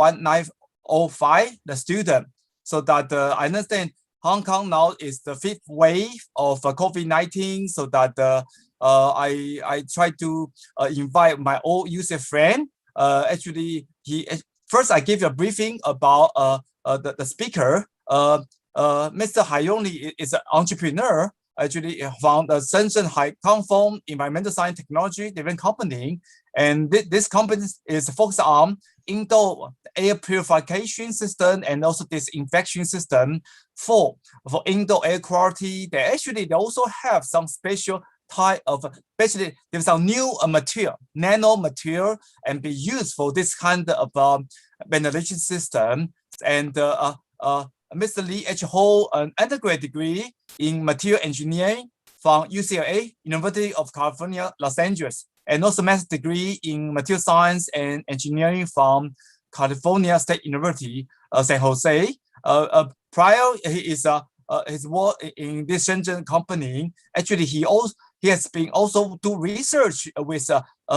1905, the student. So that I understand Hong Kong now is the 5th wave of COVID-19. So that I try to invite my old user friend. Actually, first I give you a briefing about the speaker. Mr. Hayong is an entrepreneur. Actually, found the Shenzhen High Confirm Environmental Science Technology different company, and this company is focused on indoor air purification system and also disinfection system for indoor air quality. They also have some special type of, basically there's some new material, nano material, and be used for this kind of ventilation system. And Mr. Lee H. hold an undergraduate degree in material engineering from UCLA, University of California, Los Angeles, and also master's degree in material science and engineering from California State University, San Jose. Prior, his work in this Shenzhen company. Actually, he has been also do research with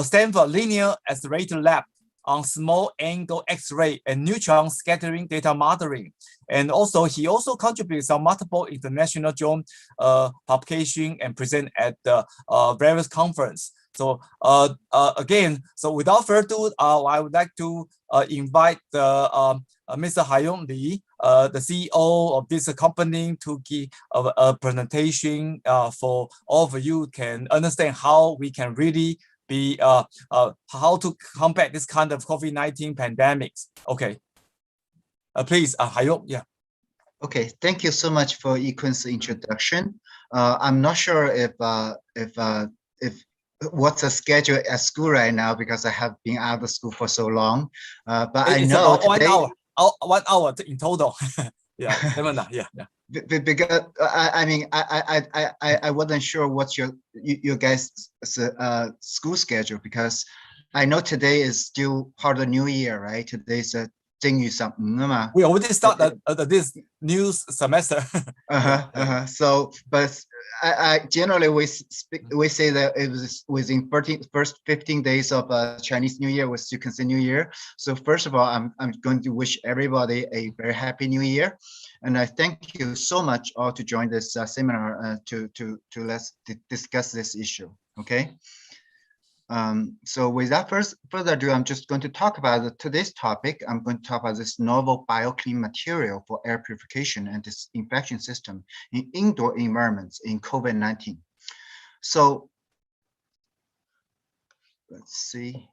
Stanford Linear Accelerator Lab on small angle X-ray and neutron scattering data modeling. And also, he also contributes on multiple international journal publication and present at the various conference. So again, so without further ado, I would like to invite Mr. Hayong Li, the CEO of this company, to give a presentation for all of you can understand how we can really be how to combat this kind of COVID-19 pandemics. Okay, please, Hayong. Yeah. Okay, thank you so much for Equin's introduction. I'm not sure if what's the schedule at school right now, because I have been out of school for so long. But it's I know about today, 1 hour in total. Yeah, yeah. Because I mean, I wasn't sure what's your guys' school schedule, because I know today is still part of the new year, right? Today's a we already start this new semester. So, but I generally we say that it was within first 15 days of Chinese New Year, which you can say New Year. So first of all, I'm going to wish everybody a very happy New Year, and I thank you so much all to join this seminar to let's discuss this issue. Okay. So without further ado, I'm just going to talk about today's topic. I'm going to talk about this novel bioclean material for air purification and disinfection system in indoor environments in COVID-19. So let's see.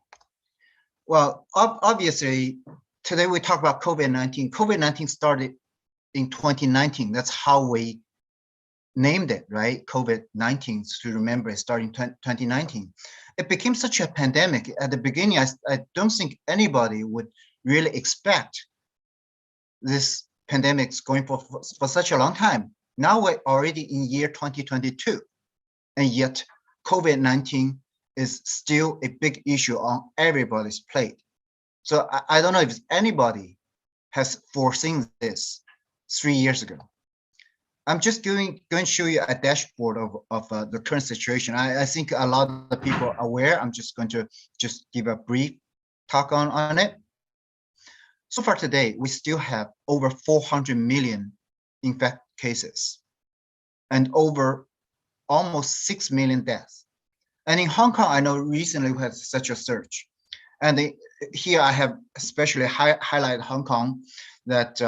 Well, obviously, today we talk about COVID-19. COVID-19 started in 2019. That's how we named it, right? COVID-19, to remember, it started in 2019. It became such a pandemic. At the beginning, I don't think anybody would really expect this pandemic going for such a long time. Now we're already in year 2022, and yet COVID-19 is still a big issue on everybody's plate. So I don't know if anybody has foreseen this 3 years ago. I'm just going to show you a dashboard of the current situation. I think a lot of the people are aware. I'm just going to give a brief talk on it. So far today, we still have over 400 million infected cases and over almost 6 million deaths. And in Hong Kong, I know recently we had such a surge. And here I have especially highlighted Hong Kong, that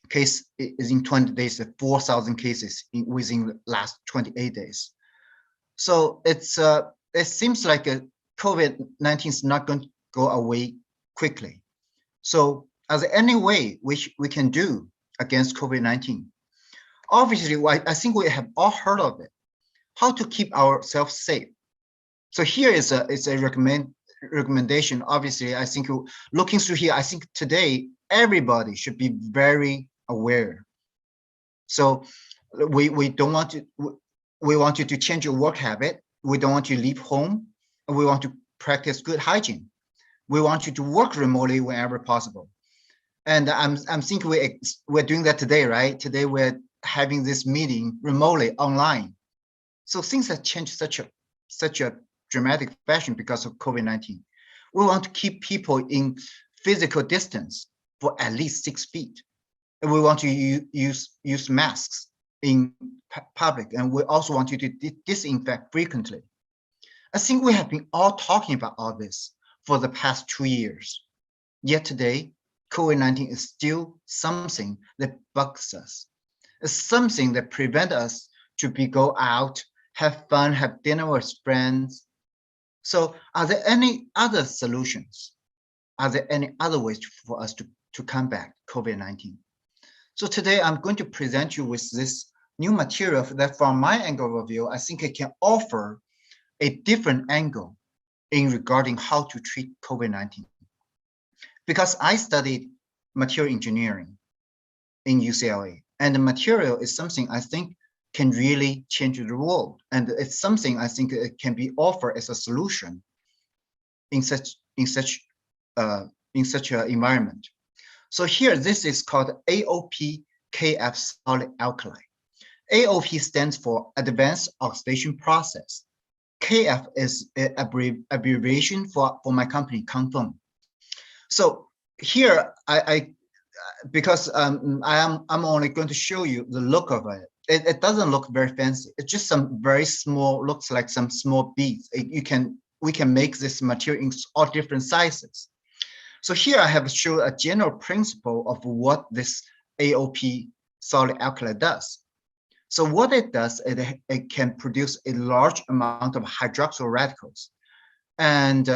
case is in 20 days, 4,000 cases within the last 28 days. So it seems like COVID-19 is not going to go away quickly. So is there any way which we can do against COVID-19? Obviously, I think we have all heard of it, how to keep ourselves safe. So here is a recommendation. Obviously, I think looking through here, I think today everybody should be very aware. So we don't want to, we want you to change your work habit. We don't want you to leave home, and we want to practice good hygiene. We want you to work remotely whenever possible. And I'm thinking we're doing that today, right? Today we're having this meeting remotely online. So things have changed such a dramatic fashion because of COVID-19. We want to keep people in physical distance for at least 6 feet. And we want you to use masks in public, and we also want you to disinfect frequently. I think we have been all talking about all this for the past 2 years. Yet today, COVID-19 is still something that bugs us. It's something that prevents us to go out, have fun, have dinner with friends. So are there any other solutions? Are there any other ways for us to combat COVID-19? So today I'm going to present you with this new material that from my angle of view, I think it can offer a different angle in regarding how to treat COVID-19. Because I studied material engineering in UCLA, and the material is something I think can really change the world. And it's something I think it can be offered as a solution in such an environment. So here, this is called AOP-KF solid alkali. AOP stands for Advanced Oxidation Process. KF is an abbreviation for my company, Confirm. So here, because I'm only going to show you the look of it. It doesn't look very fancy. It's just some very small, looks like some small beads. We can make this material in all different sizes. So here I have shown a general principle of what this AOP solid alkali does. So what it does, it can produce a large amount of hydroxyl radicals. And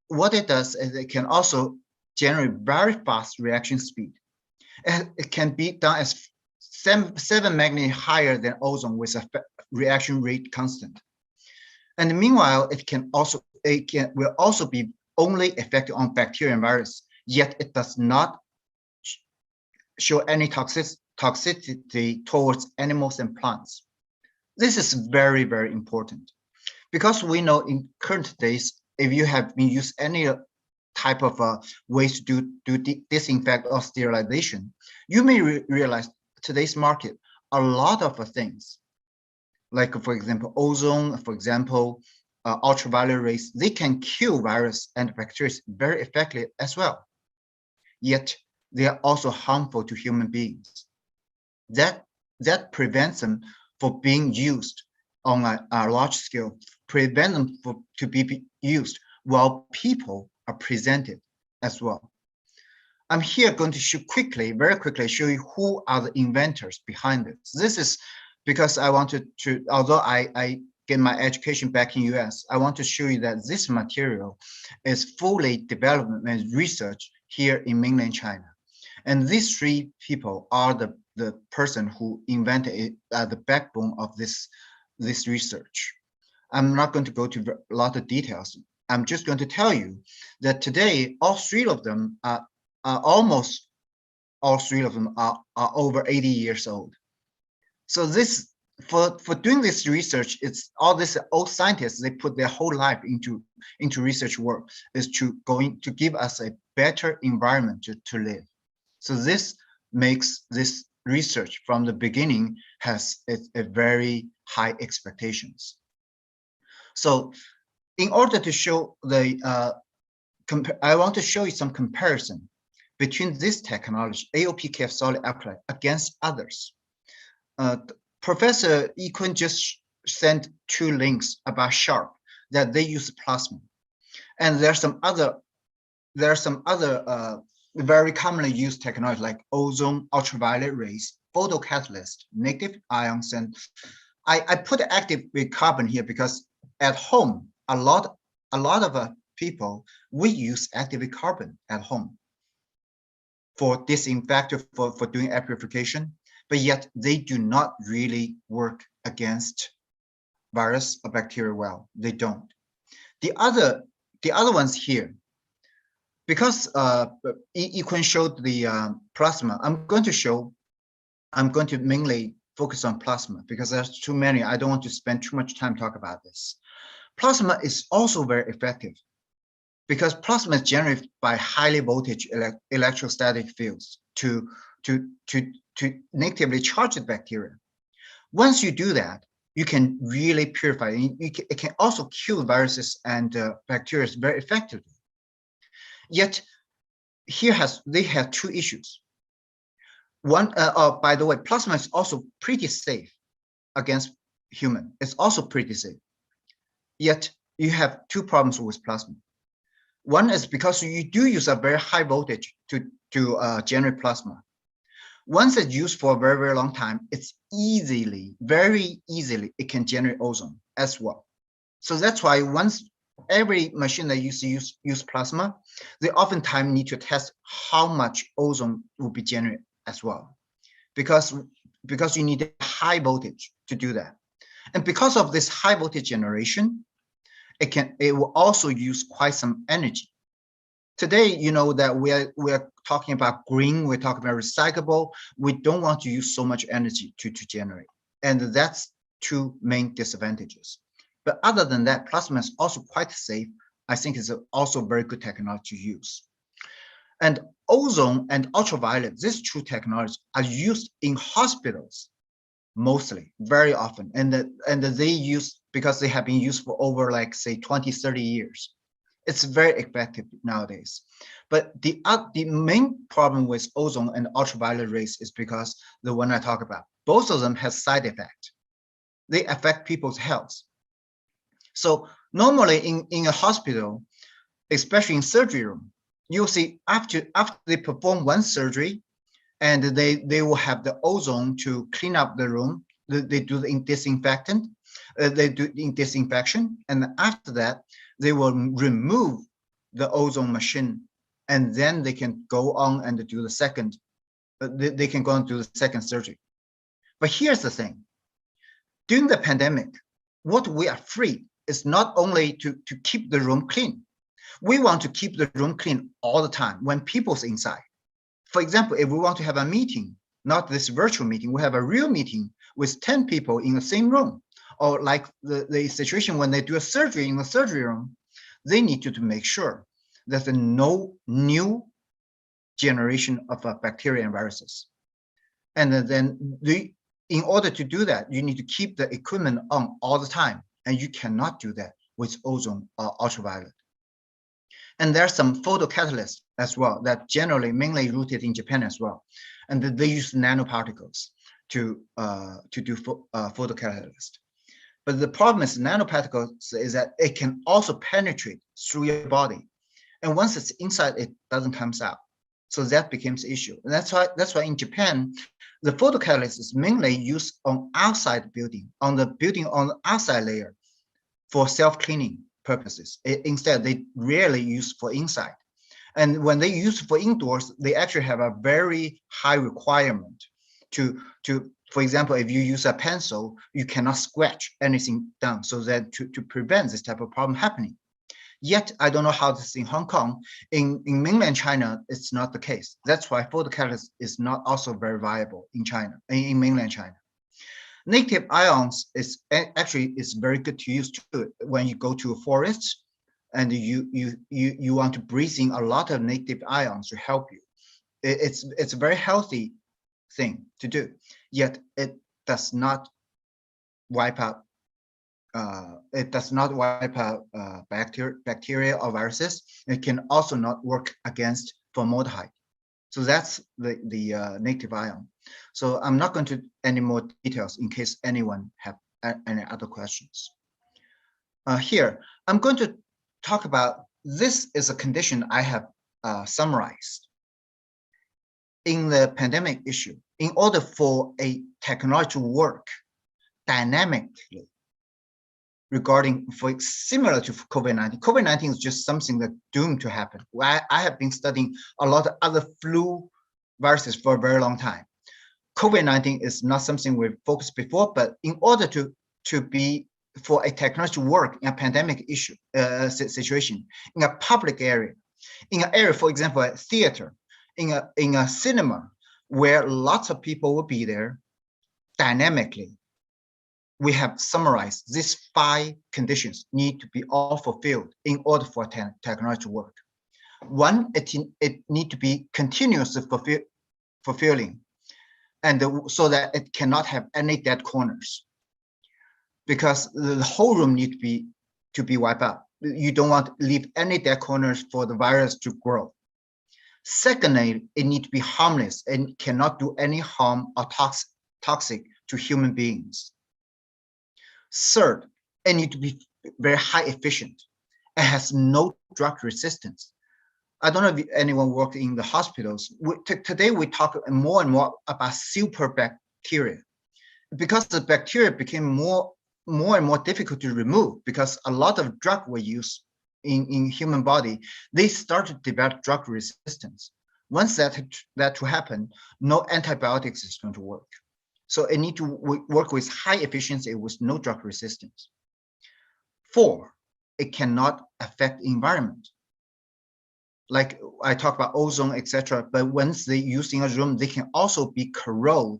what it does is it can also generate very fast reaction speed. It can be done as 7 magnitude higher than ozone with a reaction rate constant. And meanwhile, it will also be only effective on bacteria and virus, yet it does not show any toxicity towards animals and plants. This is very, very important because we know in current days, if you have been used any type of ways to do disinfect or sterilization, you may realize today's market, a lot of things, like for example, ozone, for example, ultraviolet rays, they can kill virus and bacteria very effectively as well. Yet they are also harmful to human beings. That prevents them from being used on a large scale, prevent them to be used while people are presented as well. I'm here going to very quickly show you who are the inventors behind this. This is because I wanted to, although I get my education back in US, I want to show you that this material is fully developed and researched here in mainland China. And these 3 people are the person who invented it, the backbone of this research. I'm not going to go to a lot of details. I'm just going to tell you that today, all 3 of them are almost all 3 of them are over 80 years old. So this, for doing this research, it's all these old scientists, they put their whole life into research work, is to give us a better environment to live. So this makes this research from the beginning has a very high expectations. So in order to show I want to show you some comparison between this technology, AOP-KF solid alkali, against others. Professor Yikun just sent 2 links about Sharp that they use plasma, and there are some other very commonly used technology like ozone, ultraviolet rays, photocatalyst, negative ions, and I put active with carbon here because at home a lot of people, we use active carbon at home for disinfecting, for doing air purification, but yet they do not really work against virus or bacteria well. They don't. The other ones here, because Yikun showed the plasma, I'm going to mainly focus on plasma because there's too many. I don't want to spend too much time talking about this. Plasma is also very effective because plasma is generated by highly voltage electrostatic fields to negatively charge the bacteria. Once you do that, you can really purify. It can also kill viruses and bacteria very effectively. Yet, they have two issues. One, by the way, plasma is also pretty safe against human. It's also pretty safe. Yet you have two problems with plasma. One is because you do use a very high voltage to generate plasma. Once it's used for a very, very long time, it's very easily, it can generate ozone as well. So that's why once every machine that use plasma, they oftentimes need to test how much ozone will be generated as well, because you need a high voltage to do that. And because of this high voltage generation, it will also use quite some energy. Today, you know that we're talking about green, we're talking about recyclable. We don't want to use so much energy to generate. And that's two main disadvantages. But other than that, plasma is also quite safe. I think it's also very good technology to use. And ozone and ultraviolet, these two technologies are used in hospitals mostly, very often. And they use, because they have been used for over like say 20, 30 years. It's very effective nowadays. But the main problem with ozone and ultraviolet rays is because the one I talk about, both of them have side effects. They affect people's health. So normally in a hospital, especially in surgery room, you'll see after they perform one surgery, and they will have the ozone to clean up the room. They do the disinfectant, they do in disinfection, and after that, they will remove the ozone machine, and then they can go on and do the second. They can go on to the second surgery. But here's the thing: during the pandemic, what we are free is not only to keep the room clean. We want to keep the room clean all the time when people's inside. For example, if we want to have a meeting, not this virtual meeting, we have a real meeting with 10 people in the same room, or like the situation when they do a surgery in the surgery room, they need to make sure that there's no new generation of bacteria and viruses. And then in order to do that, you need to keep the equipment on all the time, and you cannot do that with ozone or ultraviolet. And there's some photocatalysts as well that generally mainly rooted in Japan as well, and they use nanoparticles to do photocatalyst. But the problem is nanoparticles is that it can also penetrate through your body, and once it's inside, it doesn't come out. So that becomes an issue, and that's why in Japan, the photocatalyst is mainly used on outside building, on the outside layer for self-cleaning purposes. Instead, they rarely use for inside. And when they use for indoors, they actually have a very high requirement to for example, if you use a pencil, you cannot scratch anything down, so that to prevent this type of problem happening. Yet, I don't know how this is in Hong Kong. In mainland China, it's not the case. That's why photocatalyst is not also very viable in China, in mainland China. Negative ions is actually very good to use too when you go to a forest and you want to breathe in a lot of negative ions to help you. It's a very healthy thing to do. Yet it does not wipe out. Bacteria or viruses. It can also not work against formaldehyde. So that's the negative ion. So I'm not going to any more details in case anyone have any other questions. Here, I'm going to talk about, this is a condition I have summarized. In the pandemic issue, in order for a technology to work dynamically, similar to COVID-19. COVID-19 is just something that's doomed to happen. I have been studying a lot of other flu viruses for a very long time. COVID-19 is not something we've focused before, but in order for a technology to work in a pandemic issue situation, in a public area, in an area, for example, a theater, in a cinema, where lots of people will be there dynamically, we have summarized these 5 conditions need to be all fulfilled in order for technology to work. One, it need to be continuously fulfilling, and so that it cannot have any dead corners, because the whole room need to be wiped out. You don't want to leave any dead corners for the virus to grow. Secondly, it needs to be harmless and cannot do any harm or toxic to human beings. Third, it needs to be very high efficient. It has no drug resistance. I don't know if anyone worked in the hospitals. Today, we talk more and more about super bacteria, because the bacteria became more and more difficult to remove, because a lot of drug were used in human body. They start to develop drug resistance. Once that to happen, no antibiotics is going to work. So it need to work with high efficiency with no drug resistance. 4, it cannot affect the environment. Like I talked about ozone, etc. But once they use in a room, they can also be corrode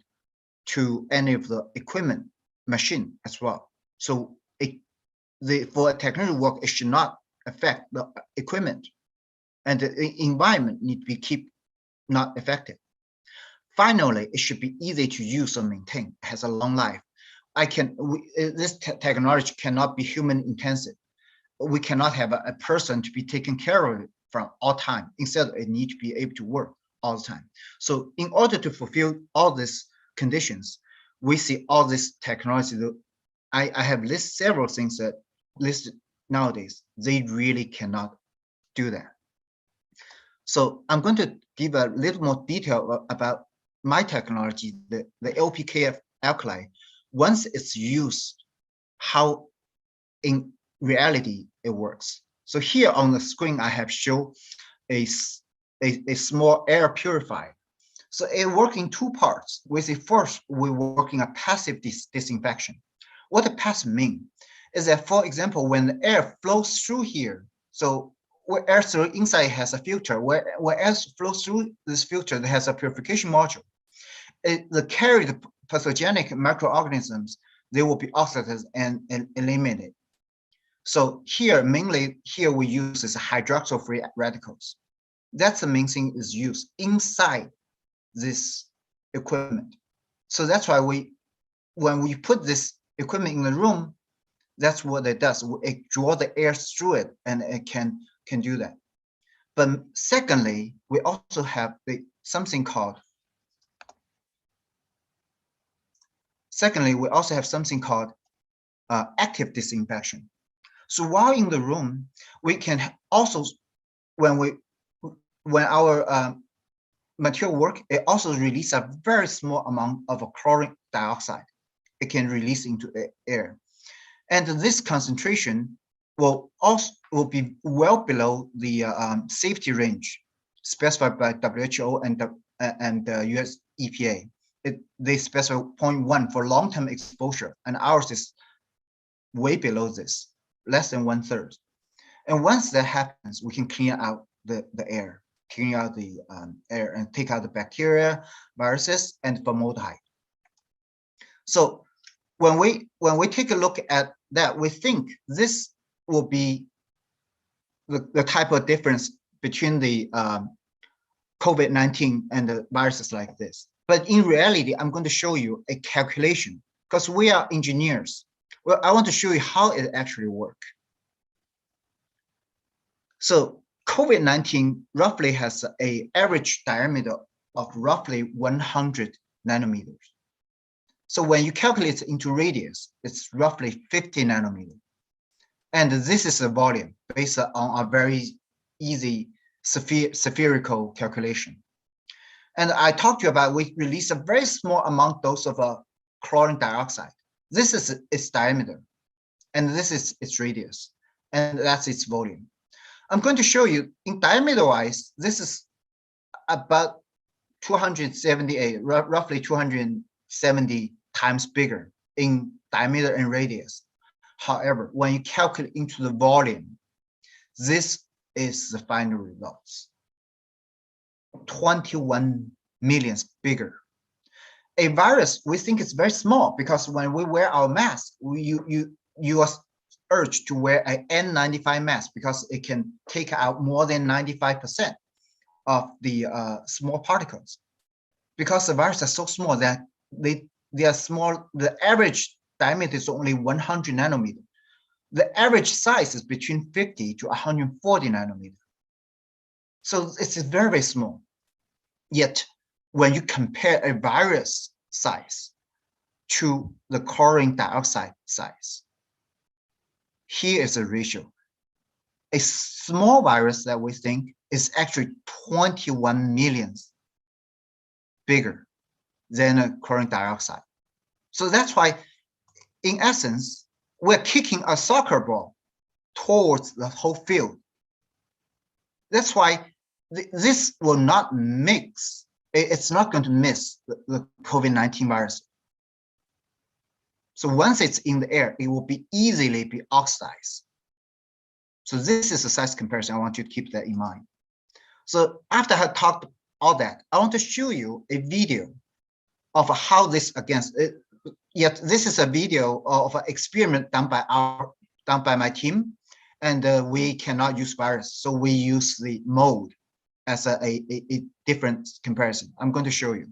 to any of the equipment, machine as well. So for a technology work, it should not affect the equipment, and the environment need to be not affected. Finally, it should be easy to use or maintain. It has a long life. This technology cannot be human intensive. We cannot have a person to be taken care of it from all time. Instead, it needs to be able to work all the time. So in order to fulfill all these conditions, we see all this technology. I have listed several things that listed nowadays. They really cannot do that. So I'm going to give a little more detail about my technology, the AOP-KF alkali. Once it's used, how in reality it works. So here on the screen, I have shown a small air purifier. So it works in 2 parts. With the first, we work in a passive disinfection. What the passive mean is that, for example, when the air flows through here, so where air through inside has a filter, where air flows through this filter, that has a purification module. The carried pathogenic microorganisms, they will be oxidized and eliminated. So mainly here we use is hydroxyl-free radicals. That's the main thing is used inside this equipment. So that's why when we put this equipment in the room, that's what it does. It draws the air through it, and it can do that. But secondly, we also have something called active disinfection. So while in the room, we can also, when our material work, it also release a very small amount of chlorine dioxide. It can release into the air, and this concentration will be well below the safety range specified by WHO and US EPA. They specify 0.1 for long-term exposure, and ours is way below this, less than 1/3. And once that happens, we can clean out the air, clean out the air, and take out the bacteria, viruses, and formaldehyde. So when we take a look at that, we think this will be the type of difference between the COVID-19 and the viruses like this. But in reality, I'm going to show you a calculation, because we are engineers. Well, I want to show you how it actually works. So COVID-19 roughly has an average diameter of roughly 100 nanometers. So when you calculate it into radius, it's roughly 50 nanometers. And this is the volume based on a very easy spherical calculation. And I talked to you about, we release a very small amount dose of chlorine dioxide. This is its diameter, and this is its radius, and that's its volume. I'm going to show you in diameter-wise, this is about 278, roughly 270 times bigger in diameter and radius. However, when you calculate into the volume, this is the final results. 21 millions bigger. A virus, we think it's very small, because when we wear our mask, you are urged to wear an N95 mask, because it can take out more than 95% of the small particles. Because the viruses are so small that they are small, the average diameter is only 100 nanometers. The average size is between 50 to 140 nanometers. So it's very, very small. Yet when you compare a virus size to the chlorine dioxide size, here is a ratio. A small virus that we think is actually 21 millions bigger than a chlorine dioxide. So that's why, in essence, we're kicking a soccer ball towards the whole field. That's why this will not mix. It's not going to miss the COVID-19 virus. So once it's in the air, it will be easily be oxidized. So this is a size comparison. I want you to keep that in mind. So after I have talked all that, I want to show you a video of how this yet this is a video of an experiment done by my team, and we cannot use virus, so we use the mold as a different comparison. I'm going to show you.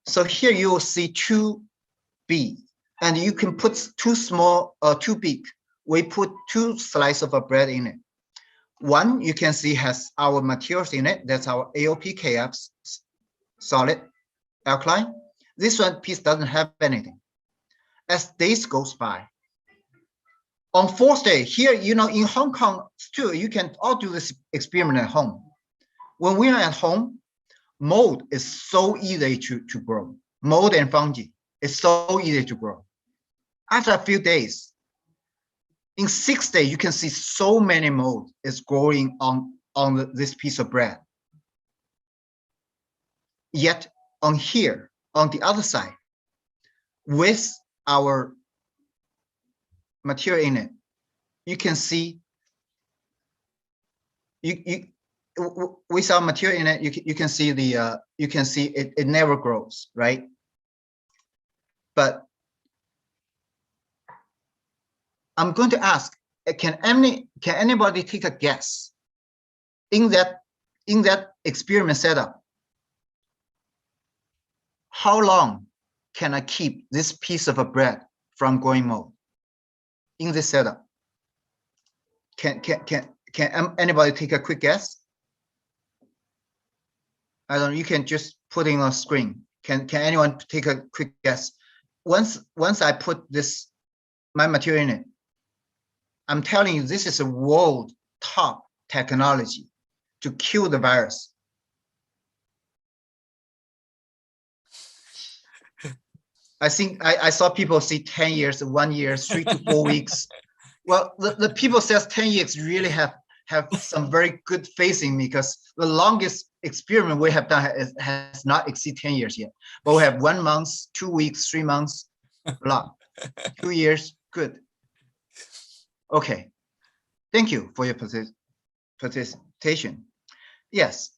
So here you will see two beads, and you can put two big. We put two slices of bread in it. One you can see has our materials in it. That's our AOP-KF solid alkali. This one piece doesn't have anything. As days goes by, on fourth day, here, in Hong Kong too, you can all do this experiment at home. When we are at home, mold is so easy to grow. Mold and fungi is so easy to grow. After a few days, in 6 days, you can see so many mold is growing on this piece of bread. Yet on here, on the other side, with our material in it, you can see with our material in it, you can see it never grows, right? But I'm going to ask, can anybody take a guess in that experiment setup? How long can I keep this piece of a bread from growing mold in this setup? Can anybody take a quick guess? I don't know, you can just put in a screen. Can anyone take a quick guess? Once I put my material in it, I'm telling you, this is a world top technology to kill the virus. I think I saw people say 10 years, 1 year, 3 to 4 weeks. Well, the people says 10 years really have some very good faith in me, because the longest experiment we have done has not exceeded 10 years yet. But we have 1 month, 2 weeks, 3 months, blah. 2 years, good. Okay, thank you for your participation. Yes,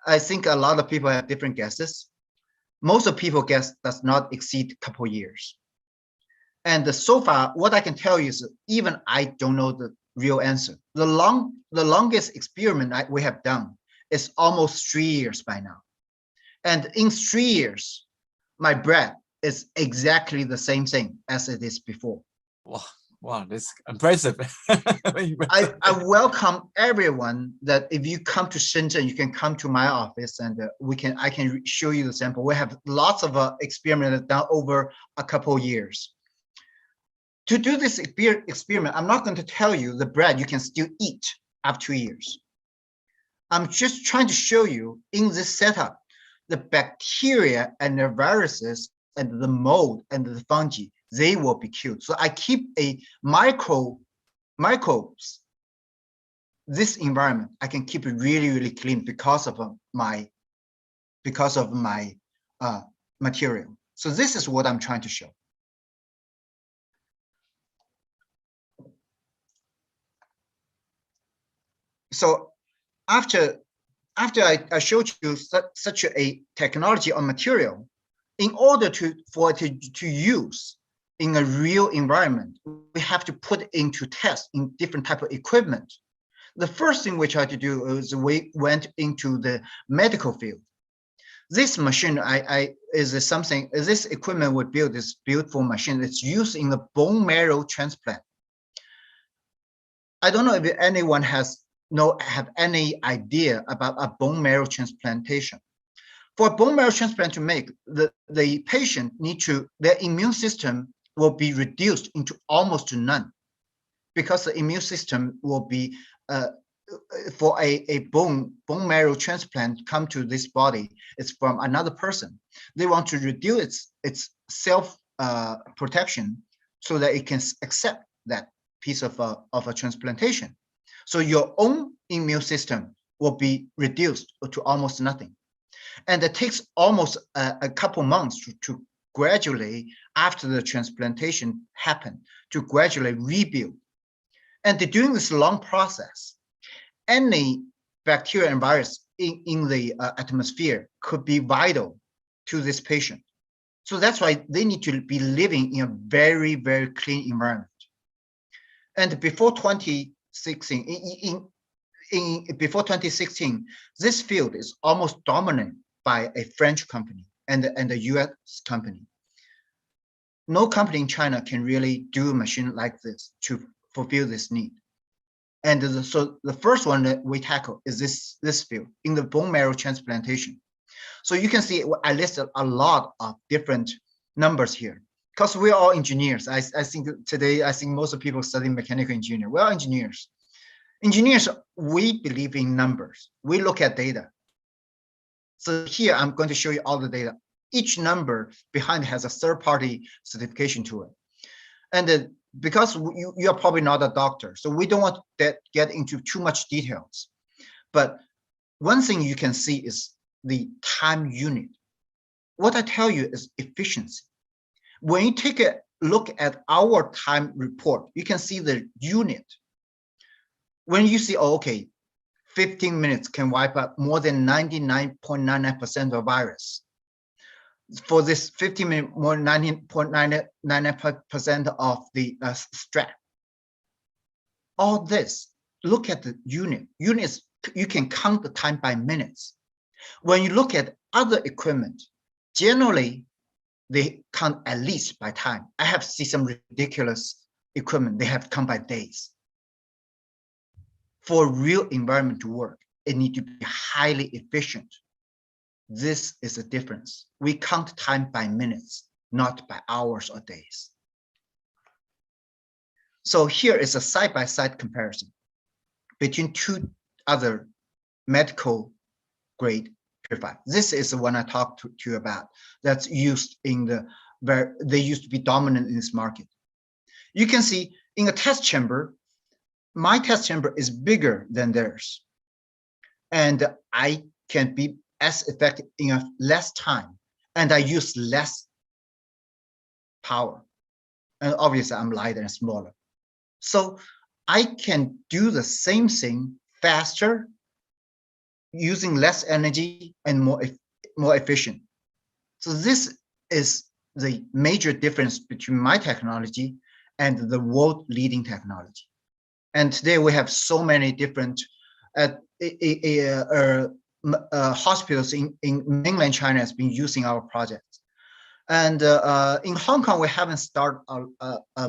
I think a lot of people have different guesses. Most of people guess does not exceed a couple years. And so far, what I can tell you is even I don't know the real answer. The longest experiment we have done is almost 3 years by now. And in 3 years, my bread is exactly the same thing as it is before. Wow, that's impressive. I welcome everyone that if you come to Shenzhen, you can come to my office, and I can show you the sample. We have lots of experiments done over a couple years. To do this experiment, I'm not going to tell you the bread you can still eat after 2 years. I'm just trying to show you in this setup, the bacteria and the viruses and the mold and the fungi, they will be killed. So I keep a microbes. This environment, I can keep it really, really clean because of my material. So this is what I'm trying to show. So after I showed you such a technology or material, in order for it to use in a real environment, we have to put it into test in different type of equipment. The first thing we tried to do is we went into the medical field. This machine this equipment we built, this beautiful machine. It's used in the bone marrow transplant. I don't know if anyone has have any idea about a bone marrow transplantation. For a bone marrow transplant to make, the patient their immune system will be reduced into almost to none, because the immune system will be, for a bone marrow transplant come to this body, it's from another person. They want to reduce its self protection so that it can accept that piece of a transplantation. So your own immune system will be reduced to almost nothing. And it takes almost a couple months to gradually, after the transplantation happened, to gradually rebuild. And during this long process, any bacteria and virus in the atmosphere could be vital to this patient. So that's why they need to be living in a very, very clean environment. And before 2016, before 2016, this field is almost dominant by a French company and a US company. No company in China can really do a machine like this to fulfill this need. And so the first one that we tackle is this field in the bone marrow transplantation. So you can see I listed a lot of different numbers here, because we're all engineers. I think today, I think most of people studying mechanical engineering, we're all engineers. Engineers, we believe in numbers. We look at data. So here, I'm going to show you all the data. Each number behind has a third-party certification to it. And because you are probably not a doctor, so we don't want to get into too much details. But one thing you can see is the time unit. What I tell you is efficiency. When you take a look at our time report, you can see the unit. When you see, oh, okay, 15 minutes can wipe out more than 99.99% of virus. For this 15 minutes, more 99.99% of the strep. All this, look at the unit. Units, you can count the time by minutes. When you look at other equipment, generally, they count at least by time. I have seen some ridiculous equipment, they have come by days. For real environment to work, it needs to be highly efficient. This is the difference. We count time by minutes, not by hours or days. So here is a side-by-side comparison between two other medical grade purifier. This is the one I talked to you about. That's used in they used to be dominant in this market. You can see in a test chamber, my test chamber is bigger than theirs, and I can be as effective in a less time, and I use less power. And obviously, I'm lighter and smaller, so I can do the same thing faster, using less energy and more efficient. So this is the major difference between my technology and the world leading technology. And today we have so many different hospitals in mainland China has been using our projects. And in Hong Kong, we haven't started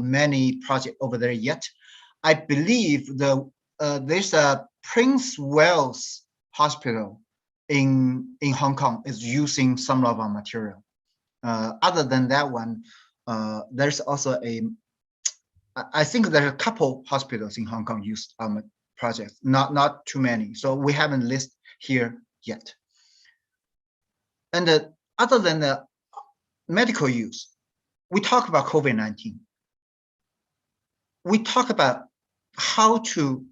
many projects over there yet. I believe there's a Prince Wales Hospital in Hong Kong is using some of our material. Other than that one, there's also I think there are a couple hospitals in Hong Kong use our projects, not too many. So we haven't listed here yet. And other than the medical use, we talk about COVID-19. We talk about how to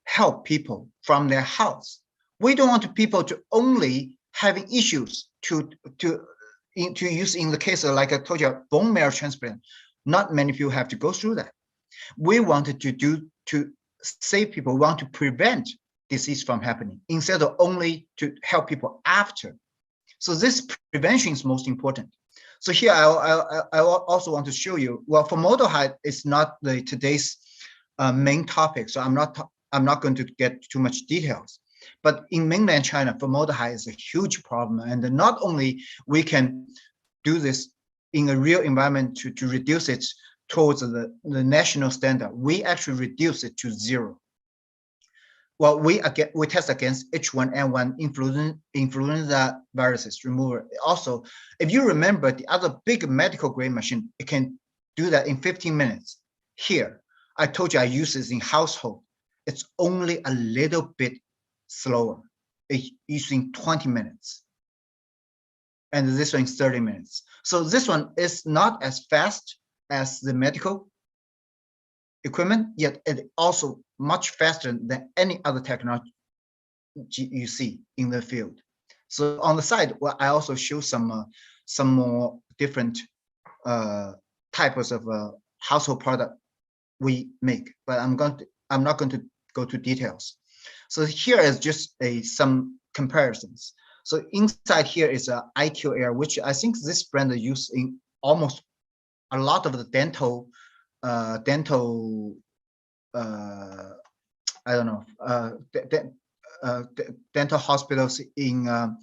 help people from their house. We don't want people to only having issues to use in the case of, like I told you, bone marrow transplant. Not many people have to go through that. We wanted to save people. We want to prevent disease from happening instead of only to help people after. So this prevention is most important. So here I also want to show you. Well, formaldehyde is not today's main topic, so I'm not going to get too much details. But in mainland China, formaldehyde is a huge problem, and not only we can do this in a real environment to reduce it towards the national standard, we actually reduce it to zero. well, we test against H1N1 influenza viruses remover. Also, if you remember the other big medical grade machine, it can do that in 15 minutes. Here, I told you I use this in household. It's only a little bit slower. It's using 20 minutes. And this one is 30 minutes. So this one is not as fast as the medical equipment, yet it also much faster than any other technology you see in the field. So on the side, well, I also show some more different types of household product we make, but I'm not going to go to details. So here is just some comparisons. So inside here is a IQ Air, which I think this brand is used in almost a lot of the dental I don't know, dental hospitals in Hong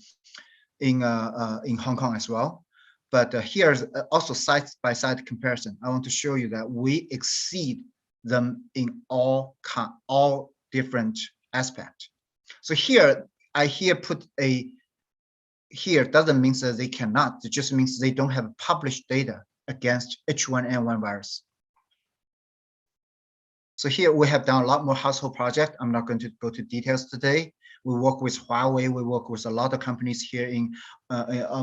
Kong as well. But here's also side-by-side comparison. I want to show you that we exceed them in all different aspects. So here, I put a here doesn't mean that they cannot. It just means they don't have published data against H1N1 virus. So here we have done a lot more household projects. I'm not going to go to details today. We work with Huawei. We work with a lot of companies here in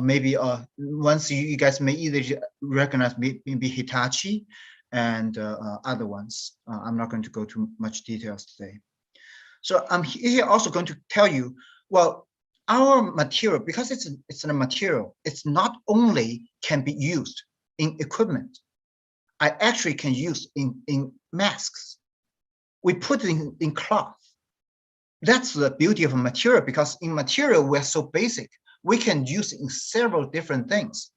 maybe once you guys may either recognize maybe Hitachi and other ones. I'm not going to go to much details today. So I'm here also going to tell you, well, our material, because it's a material, it's not only can be used in equipment. I actually can use in masks. We put it in cloth. That's the beauty of a material, because in material, we're so basic. We can use it in several different things.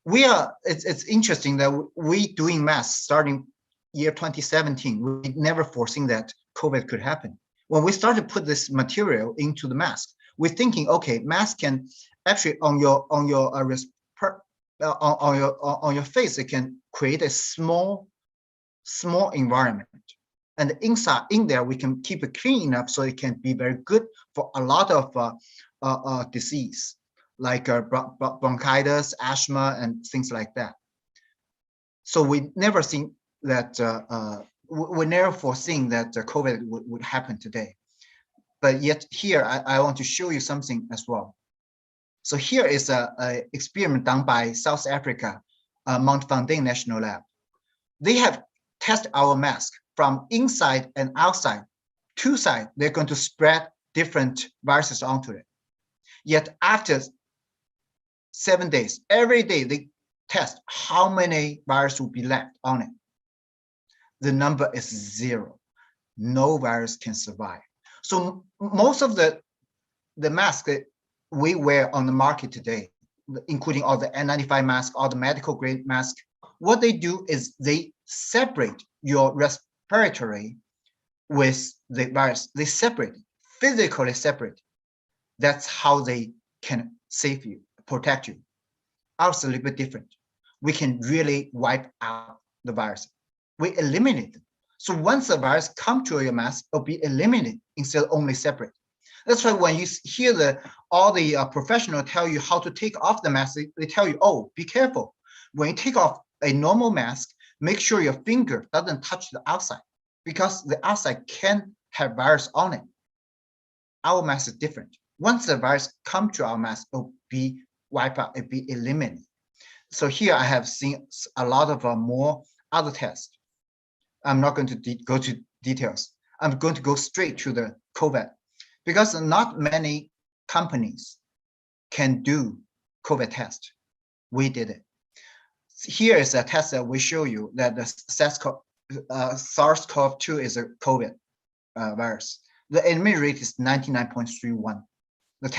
It's interesting that we doing masks starting year 2017. We never foreseen that COVID could happen. When we started to put this material into the mask, we're thinking, okay, mask can actually on your face, it can create a small environment. And inside in there, we can keep it clean enough so it can be very good for a lot of disease, like bronchitis, asthma, and things like that. So we never seen that, we never foreseen that COVID would happen today. But yet here, I want to show you something as well. So here is an experiment done by South Africa, Mount Fontaine National Lab. They have tested our mask from inside and outside. Two sides, they're going to spread different viruses onto it. Yet after 7 days, every day they test how many viruses will be left on it. The number is 0. No virus can survive. So most of the masks that we wear on the market today, including all the N95 masks, all the medical grade masks, what they do is they separate your respiratory with the virus. They separate, physically separate. That's how they can save you, protect you. Ours is a little bit different. We can really wipe out the virus. We eliminate them. So once the virus comes to your mask, it'll be eliminated instead of only separate. That's why when you hear all the professionals tell you how to take off the mask, they tell you, oh, be careful. When you take off a normal mask, make sure your finger doesn't touch the outside, because the outside can have virus on it. Our mask is different. Once the virus comes to our mask, it'll be wiped out, it'll be eliminated. So here I have seen a lot of more other tests. I'm not going to go to details. I'm going to go straight to the COVID, because not many companies can do COVID test. We did it. Here is a test that we show you that the SARS-CoV-2 is a COVID virus. The admit rate is 99.31. The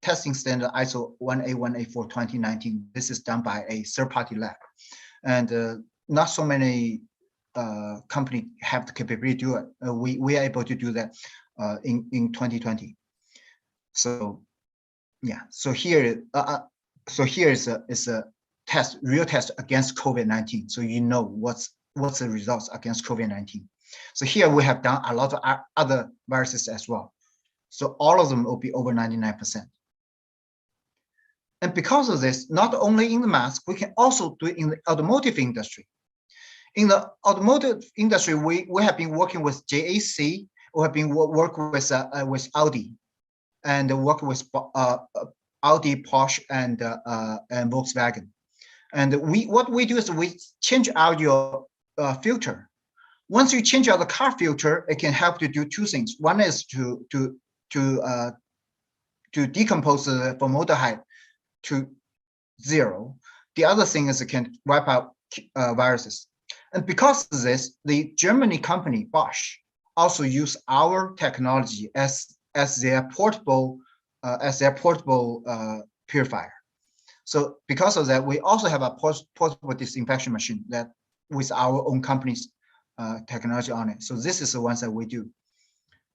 testing standard ISO 18184 2019. This is done by a third-party lab, and not so many company have the capability to do it. We are able to do that in 2020. So yeah, so here is a test, real test against COVID-19. So you know what's the results against COVID-19. So here we have done a lot of other viruses as well. So all of them will be over 99%. And because of this, not only in the mask, we can also do it in the automotive industry. In the automotive industry, we have been working with JAC, we have been working with Audi, and working with Audi, Porsche, and Volkswagen. And what we do is we change out your filter. Once you change out the car filter, it can help to do two things. One is to decompose the formaldehyde to 0. The other thing is it can wipe out viruses. And because of this, the Germany company Bosch also use our technology as their portable purifier. So because of that, we also have a portable disinfection machine that with our own company's technology on it. So this is the ones that we do.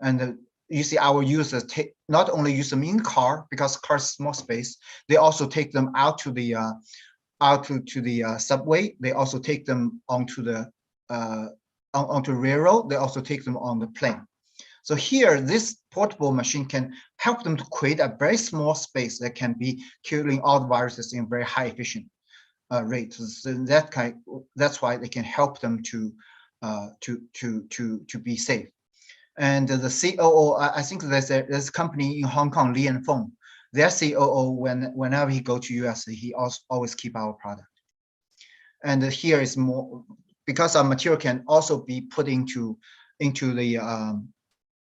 And you see our users not only use them in car because car is small space, they also take them out to the subway. They also take them onto the onto railroad. They also take them on the plane. So here, this portable machine can help them to create a very small space that can be killing all the viruses in very high efficient rate. So that's why they can help them to be safe. And the COO, I think there's a company in Hong Kong, Li and Feng. Their COO, whenever he go to US, he always keep our product. And here is more because our material can also be put into the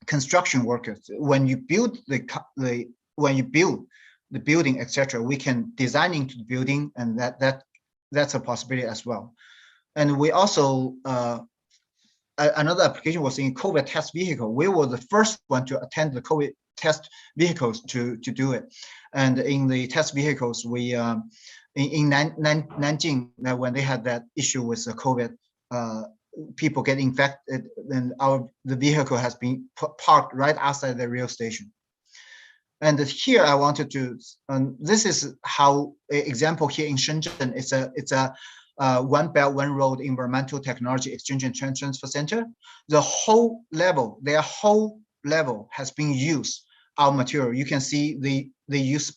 construction workers. When you build the building, etc., we can design into the building, and that's a possibility as well. And we also another application was in COVID test vehicle. We were the first one to attend the COVID test vehicles to do it. And in the test vehicles, we in Nanjing, when they had that issue with the COVID, people get infected, and the vehicle has been parked right outside the rail station. And here I wanted to, this is how example here in Shenzhen. It's a one belt, one road environmental technology exchange and transfer center. The whole level, their whole level has been used our material. You can see they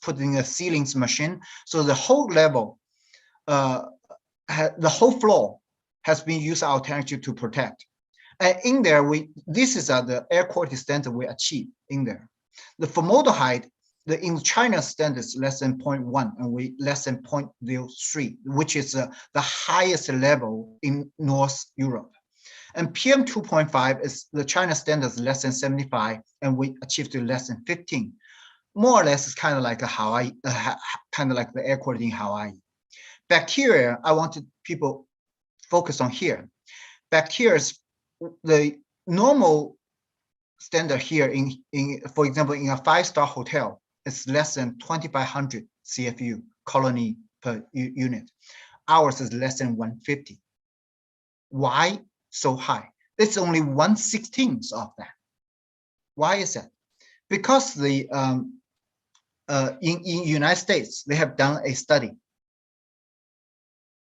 put in a ceilings machine. So the whole level, the whole floor has been used our technology to protect. And in there, this is the air quality standard we achieve in there. The formaldehyde, in China standards less than 0.1, and we less than 0.03, which is the highest level in North Europe. And PM 2.5 is the China standards less than 75, and we achieved less than 15. More or less, it's kind of like a Hawaii, kind of like the air quality in Hawaii. Bacteria, I wanted people focus on here. Bacteria is the normal standard here for example, in a 5-star hotel, it's less than 2,500 CFU colony per unit. Ours is less than 150. Why so high? It's only 1/16 of that. Why is that? Because the in United States, they have done a study.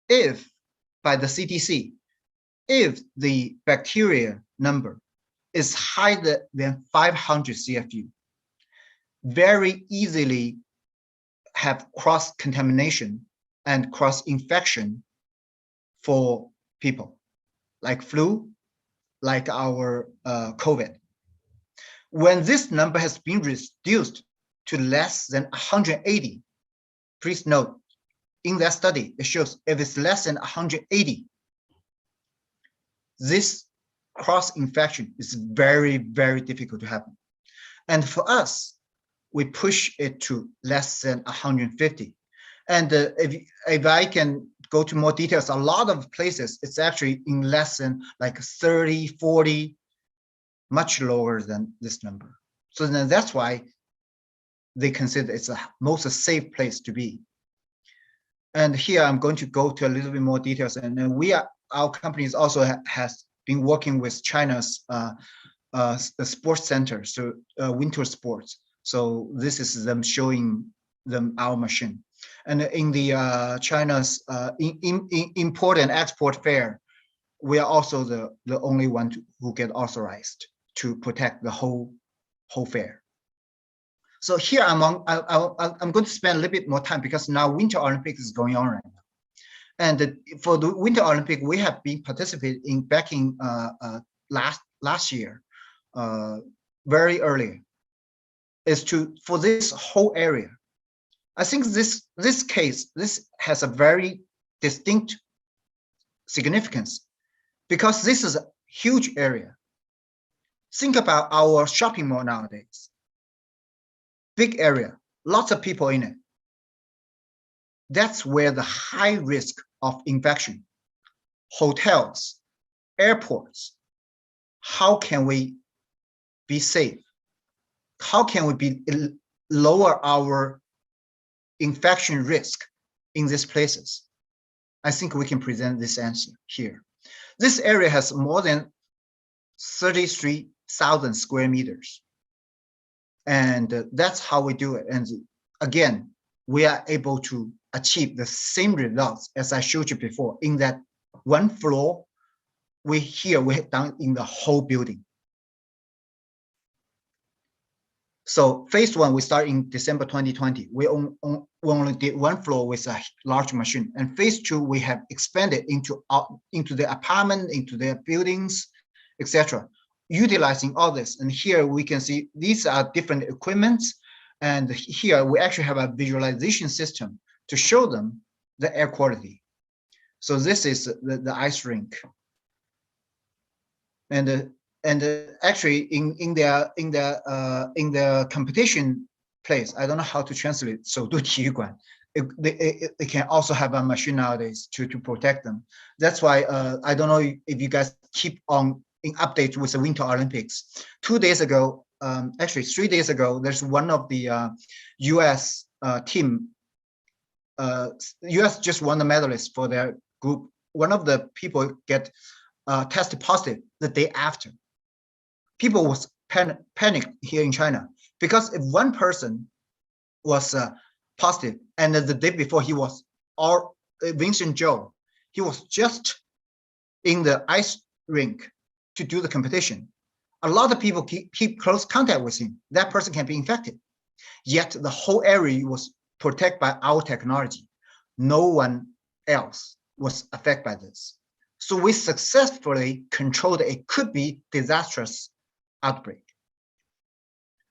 If by the CDC, if the bacteria number is higher than 500 CFU, very easily have cross-contamination and cross-infection for people, like flu, like our COVID. When this number has been reduced to less than 180, please note, in that study, it shows if it's less than 180, this cross-infection is very, very difficult to happen. And for us, we push it to less than 150. And if I can go to more details, a lot of places, it's actually in less than like 30, 40, much lower than this number. So then that's why they consider it's the most safe place to be. And here I'm going to go to a little bit more details. And then our companies also has been working with China's sports center, so winter sports. So this is them showing them our machine. And in the China's import and export fair, we are also the only one who get authorized to protect the whole fair. So here I'm going to spend a little bit more time because now Winter Olympics is going on right now. And for the Winter Olympic, we have been participating in back in last year, very early, is for this whole area. I think this case has a very distinct significance because this is a huge area. Think about our shopping mall nowadays. Big area, lots of people in it. That's where the high risk of infection. Hotels, airports. How can we be safe? How can we lower our infection risk in these places? I think we can present this answer here. This area has more than 33,000 square meters. And that's how we do it. And again, we are able to achieve the same results as I showed you before. In that one floor, we have done in the whole building. So phase one, we start in December 2020. We only did one floor with a large machine. And phase two, we have expanded into the apartment, into their buildings, etc., utilizing all this. And here we can see these are different equipments. And here we actually have a visualization system to show them the air quality. So this is the ice rink. And actually in the competition place, I don't know how to translate. So 体育馆, it can also have a machine nowadays to protect them. That's why I don't know if you guys keep on in updates with the Winter Olympics. 2 days ago, actually 3 days ago, there's one of the US team. US just won the medalist for their group. One of the people get tested positive the day after. People was panicked here in China because if one person was positive and the day before he was, or Vincent Zhou, he was just in the ice rink to do the competition. A lot of people keep close contact with him. That person can be infected. Yet the whole area was protected by our technology. No one else was affected by this. So we successfully controlled it could be disastrous outbreak.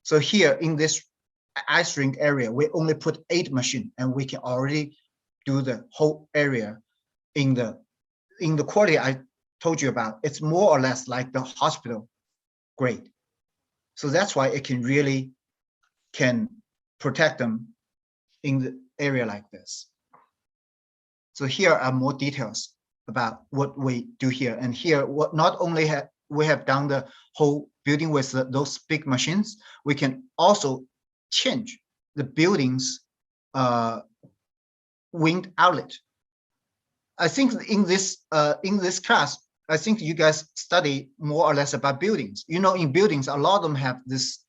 So here in this ice rink area, we only put 8 machines and we can already do the whole area in the quality I told you about. It's more or less like the hospital grade. So that's why it can really protect them in the area like this. So here are more details about what we do here. And here, what not only we have done the whole building with those big machines, we can also change the building's wind outlet. I think in this class, I think you guys study more or less about buildings. You know, in buildings, a lot of them have this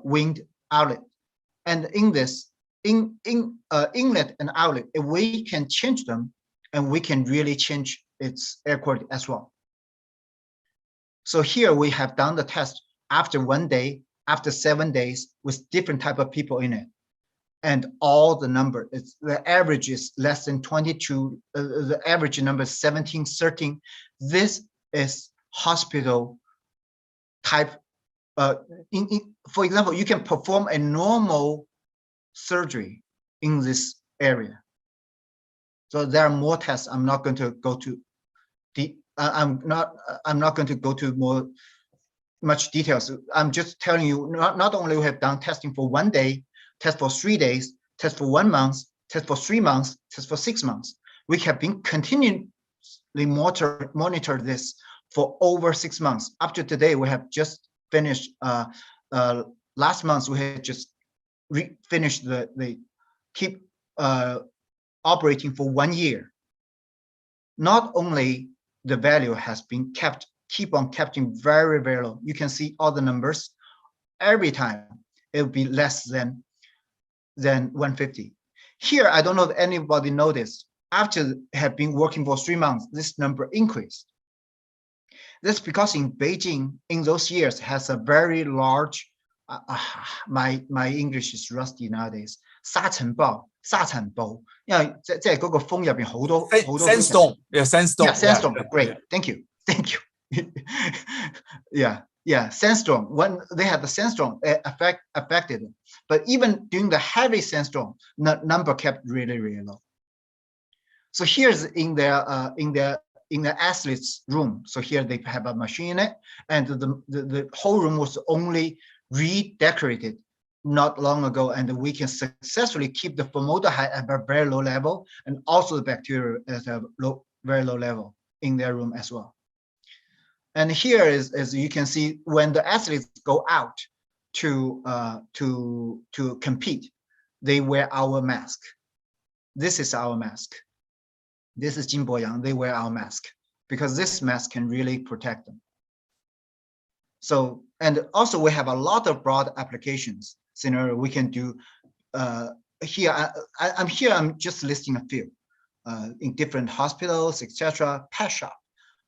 wind outlet, and in this inlet and outlet, if we can change them, and we can really change its air quality as well. So here we have done the test after 1 day, after 7 days, with different type of people in it, and all the number, the average is less than 22. The average number is 17, 13. This is hospital type. For example, you can perform a normal surgery in this area. So there are more tests. I'm not going to go to I'm not going to go to much details. I'm just telling you, not only we have done testing for 1 day, test for 3 days, test for 1 month, test for 3 months, test for 6 months. We have been continually monitor this for over 6 months. Up to today, we have just finished. Last month, we had just finished the keep operating for 1 year. Not only the value has been keep on keeping very, very low. You can see all the numbers. Every time it will be less than 150. Here, I don't know if anybody noticed. After have been working for 3 months, this number increased. That's because in Beijing, in those years, has a very large, my English is rusty nowadays. 沙尘暴，沙尘暴，因為即係嗰個風入邊好多 Sandstorm, yeah, sandstorm. Yeah, sandstorm. Yeah, Great, yeah. thank you. Yeah, sandstorm. When they had the sandstorm affected, but even during the heavy sandstorm, the number kept really low. So here's in the athletes room. So here they have a machine in it, and the whole room was only redecorated not long ago, and we can successfully keep the formaldehyde at a very low level, and also the bacteria at a very low level in their room as well. And here is, as you can see, when the athletes go out to compete, they wear our mask. This is our mask. This is Jin Boyang. They wear our mask because this mask can really protect them. So, and also we have a lot of broad applications scenario we can do. Here, I'm just listing a few in different hospitals, etc. Pet shop.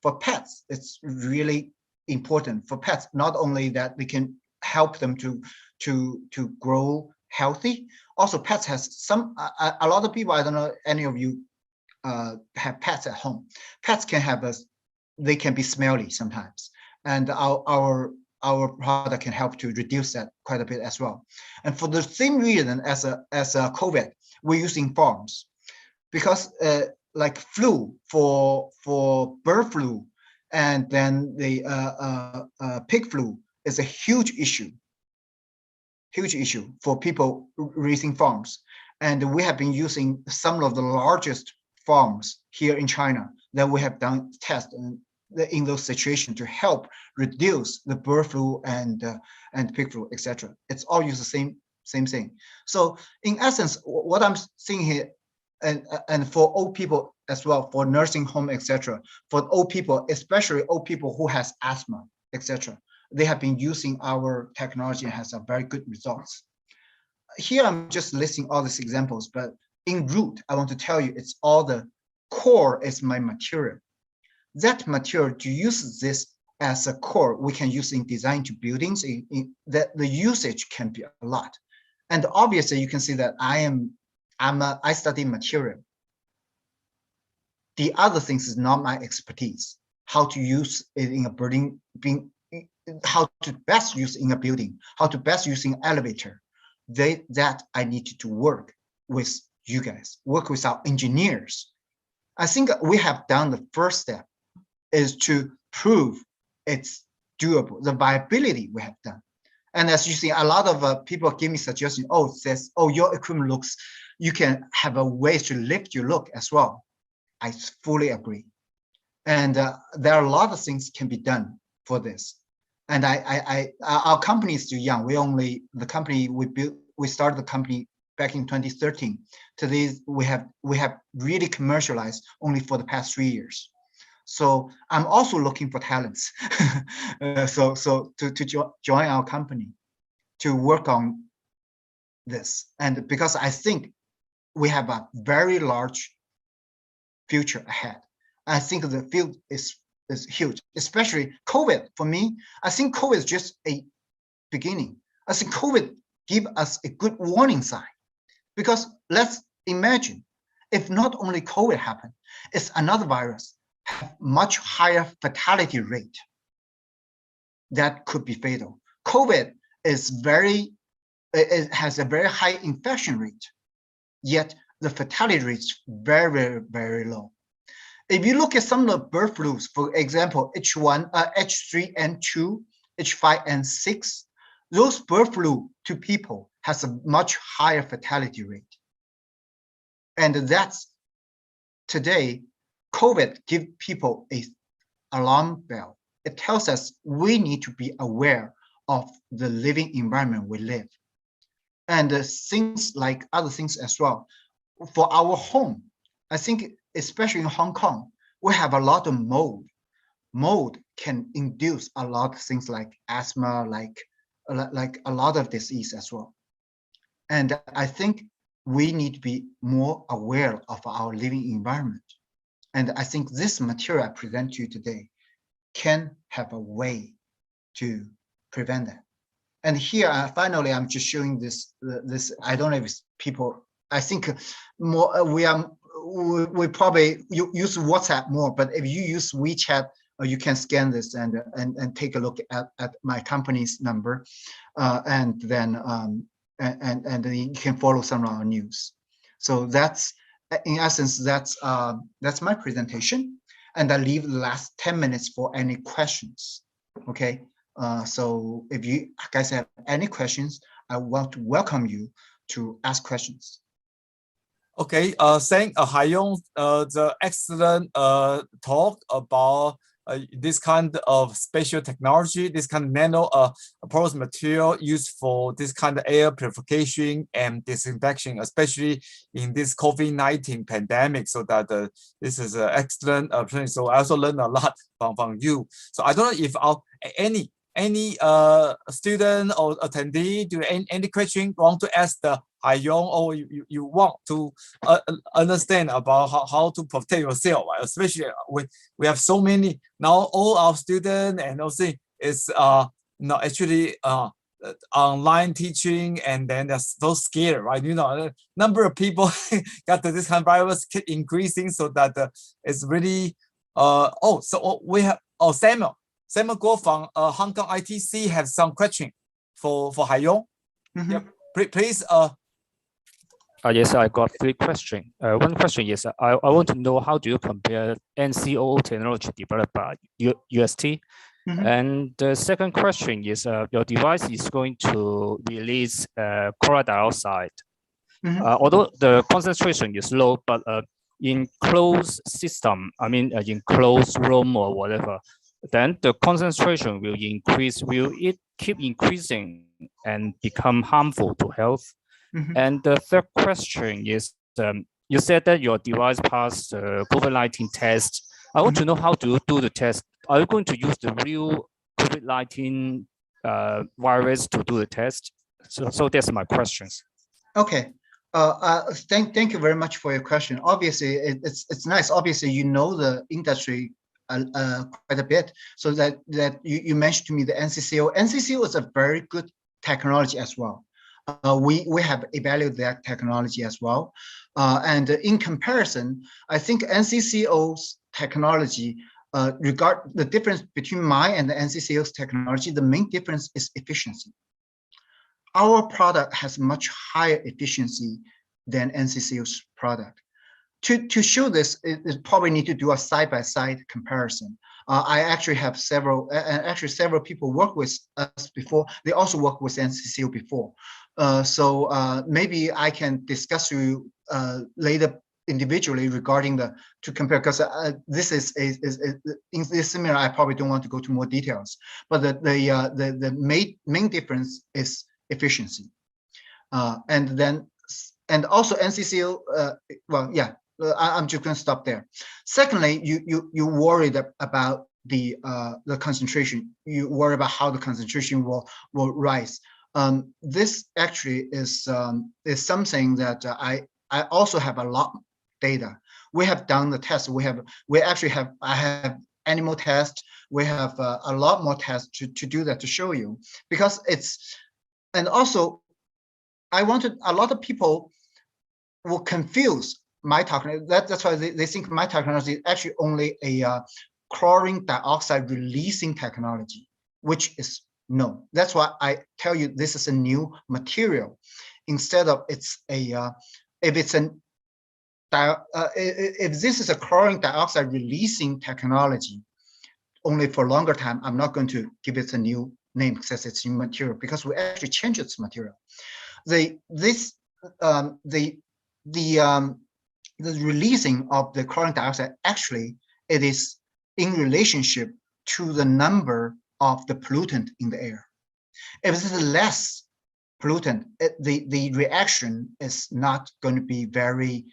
For pets, it's really important for pets, not only that we can help them to grow healthy. Also, pets has some, a lot of people, I don't know, any of you have pets at home. Pets can have they can be smelly sometimes. And our product can help to reduce that quite a bit as well. And for the same reason as a COVID, we're using farms because like flu for bird flu, and then the pig flu is a huge issue for people raising farms. And we have been using some of the largest farms here in China that we have done tests in those situations to help reduce the bird flu and pig flu, etc. It's all use the same thing. So in essence, what I'm seeing here, and for old people as well, for nursing home, etc. For old people, especially old people who has asthma, etc. They have been using our technology and has a very good results. Here I'm just listing all these examples, but in root, I want to tell you, it's all the core is my material. That material, to use this as a core, we can use in design to buildings. That the usage can be a lot, and obviously you can see that I study material. The other things is not my expertise. How to use it in a building, how to best use in a building, how to best use in elevator. That I need to work with you guys, work with our engineers. I think we have done the first step is to prove it's doable, the viability we have done. And as you see, a lot of people give me suggestions. Oh, it says, oh, your equipment looks, you can have a way to lift your look as well. I fully agree. And there are a lot of things can be done for this. And our company is still young. We started the company back in 2013. Today we have really commercialized only for the past 3 years. So I'm also looking for talents. So to join our company to work on this. And because I think we have a very large future ahead. I think the field is huge, especially COVID. For me, I think COVID is just a beginning. I think COVID give us a good warning sign, because let's imagine if not only COVID happened, it's another virus have much higher fatality rate that could be fatal. COVID is it has a very high infection rate, yet the fatality rate is very low. If you look at some of the bird flus, for example, H3N2, H5N6, those bird flu to people has a much higher fatality rate. And that's today, COVID give people a alarm bell. It tells us we need to be aware of the living environment we live. And things like other things as well. For our home, I think especially in Hong Kong, we have a lot of mold. Mold can induce a lot of things like asthma, like a lot of disease as well. And I think we need to be more aware of our living environment. And I think this material I present to you today can have a way to prevent that. And here, finally, I'm just showing this. I don't know if people. I think more we probably use WhatsApp more, but if you use WeChat, you can scan this and take a look at my company's number, and then you can follow some of our news. So that's, in essence, that's my presentation, and I leave the last 10 minutes for any questions. Okay. So if you guys have any questions, I want to welcome you to ask questions. Okay, thank Haiyong the excellent talk about this kind of special technology, this kind of nano porous material used for this kind of air purification and disinfection, especially in this COVID-19 pandemic. So that this is an excellent so I also learned a lot from you. So I don't know if any student or attendee do any question want to ask the Haiyong, or you want to understand about how to protect yourself, especially we have so many now, all our students and also is not actually online teaching, and then they're so scared, right? You know, the number of people got this kind of virus keep increasing, so that it's really so we have Samuel Guo from Hong Kong ITC have some question for Haiyong. Mm-hmm. Yep. Please. Yes, I got 3 questions. One question is, I want to know how do you compare NCO technology developed by UST? Mm-hmm. And the second question is, your device is going to release chlorine dioxide. Mm-hmm. Although the concentration is low, but in closed system, I mean in closed room or whatever, then the concentration will increase. Will it keep increasing and become harmful to health? Mm-hmm. And the third question is, you said that your device passed the COVID-19 test. I want to know, how do you do the test? Are you going to use the real COVID-19 virus to do the test? So that's my questions. Okay. Thank you very much for your question. Obviously, it's nice. Obviously, you know the industry quite a bit. So that you mentioned to me the NCCO. NCCO is a very good technology as well. We have evaluated that technology as well. And in comparison, I think NCCO's technology, regard the difference between mine and the NCCO's technology, the main difference is efficiency. Our product has much higher efficiency than NCCO's product. To show this, it probably need to do a side-by-side comparison. I actually have several people work with us before. They also work with NCCO before. So maybe I can discuss with you later individually regarding to compare, because this is in this seminar I probably don't want to go to more details. But the main difference is efficiency, and also NCCO. Well, yeah. I'm just going to stop there. Secondly, you worried about the concentration. You worry about how the concentration will rise. This actually is something that I also have a lot of data. We have done the test. I have animal tests. We have a lot more tests to do that, to show you, because and also I wanted, a lot of people will confuse my technology. That's why they think my technology is actually only a chlorine dioxide releasing technology, which is no. That's why I tell you this is a new material. Instead of if this is a chlorine dioxide releasing technology only for a longer time, I'm not going to give it a new name because it's new material, because we actually change its material. The releasing of the chlorine dioxide, actually, it is in relationship to the number of the pollutant in the air. If it is less pollutant, the reaction is not going to be very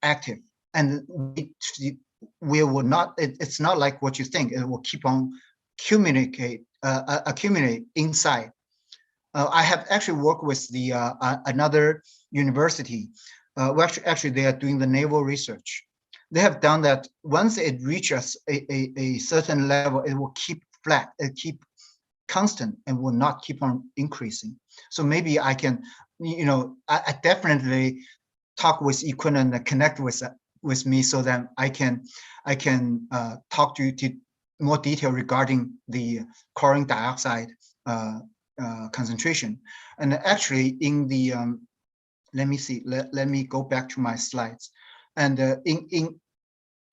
active, and we will not. It's not like what you think. It will keep on accumulate inside. I have actually worked with another university. Actually, they are doing the naval research. they have done that. Once it reaches a certain level, it will keep flat, it keep constant, and will not keep on increasing. So maybe I can, I definitely talk with Equin and connect with me so that I can talk to you to more detail regarding the chlorine dioxide concentration. And actually in the let me see, let me go back to my slides. And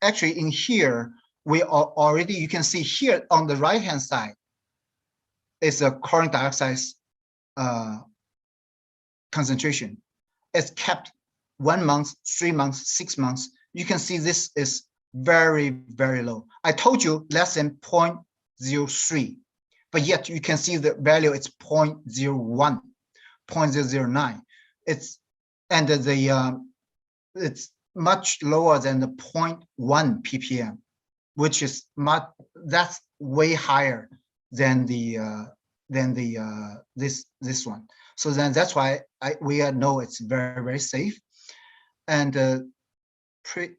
actually in here, we are already, you can see here on the right hand side is a chlorine dioxide concentration. It's kept 1 month, 3 months, 6 months. You can see this is very, very low. I told you less than 0.03, but yet you can see the value, it's 0.01, 0.009. It's much lower than the 0.1 ppm, which is that's way higher than this one. So then that's why we know it's very, very safe. And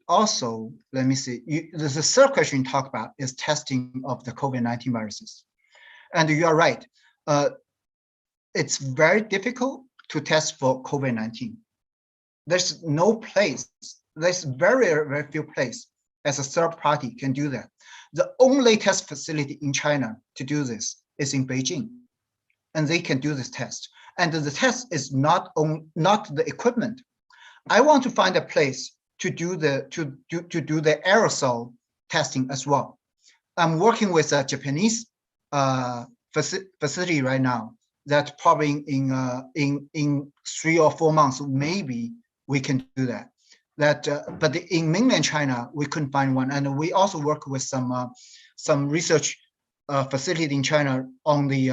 also, let me see, there's a third question you talk about is testing of the COVID-19 viruses. And you are right. It's very difficult to test for COVID-19. There's no place, there's very, very few places as a third party can do that. The only test facility in China to do this is in Beijing, and they can do this test. And the test is not the equipment. I want to find a place to do the aerosol testing as well. I'm working with a Japanese facility right now that probably in 3 or 4 months maybe we can do that. But in mainland China we couldn't find one, and we also work with some research facility in China on the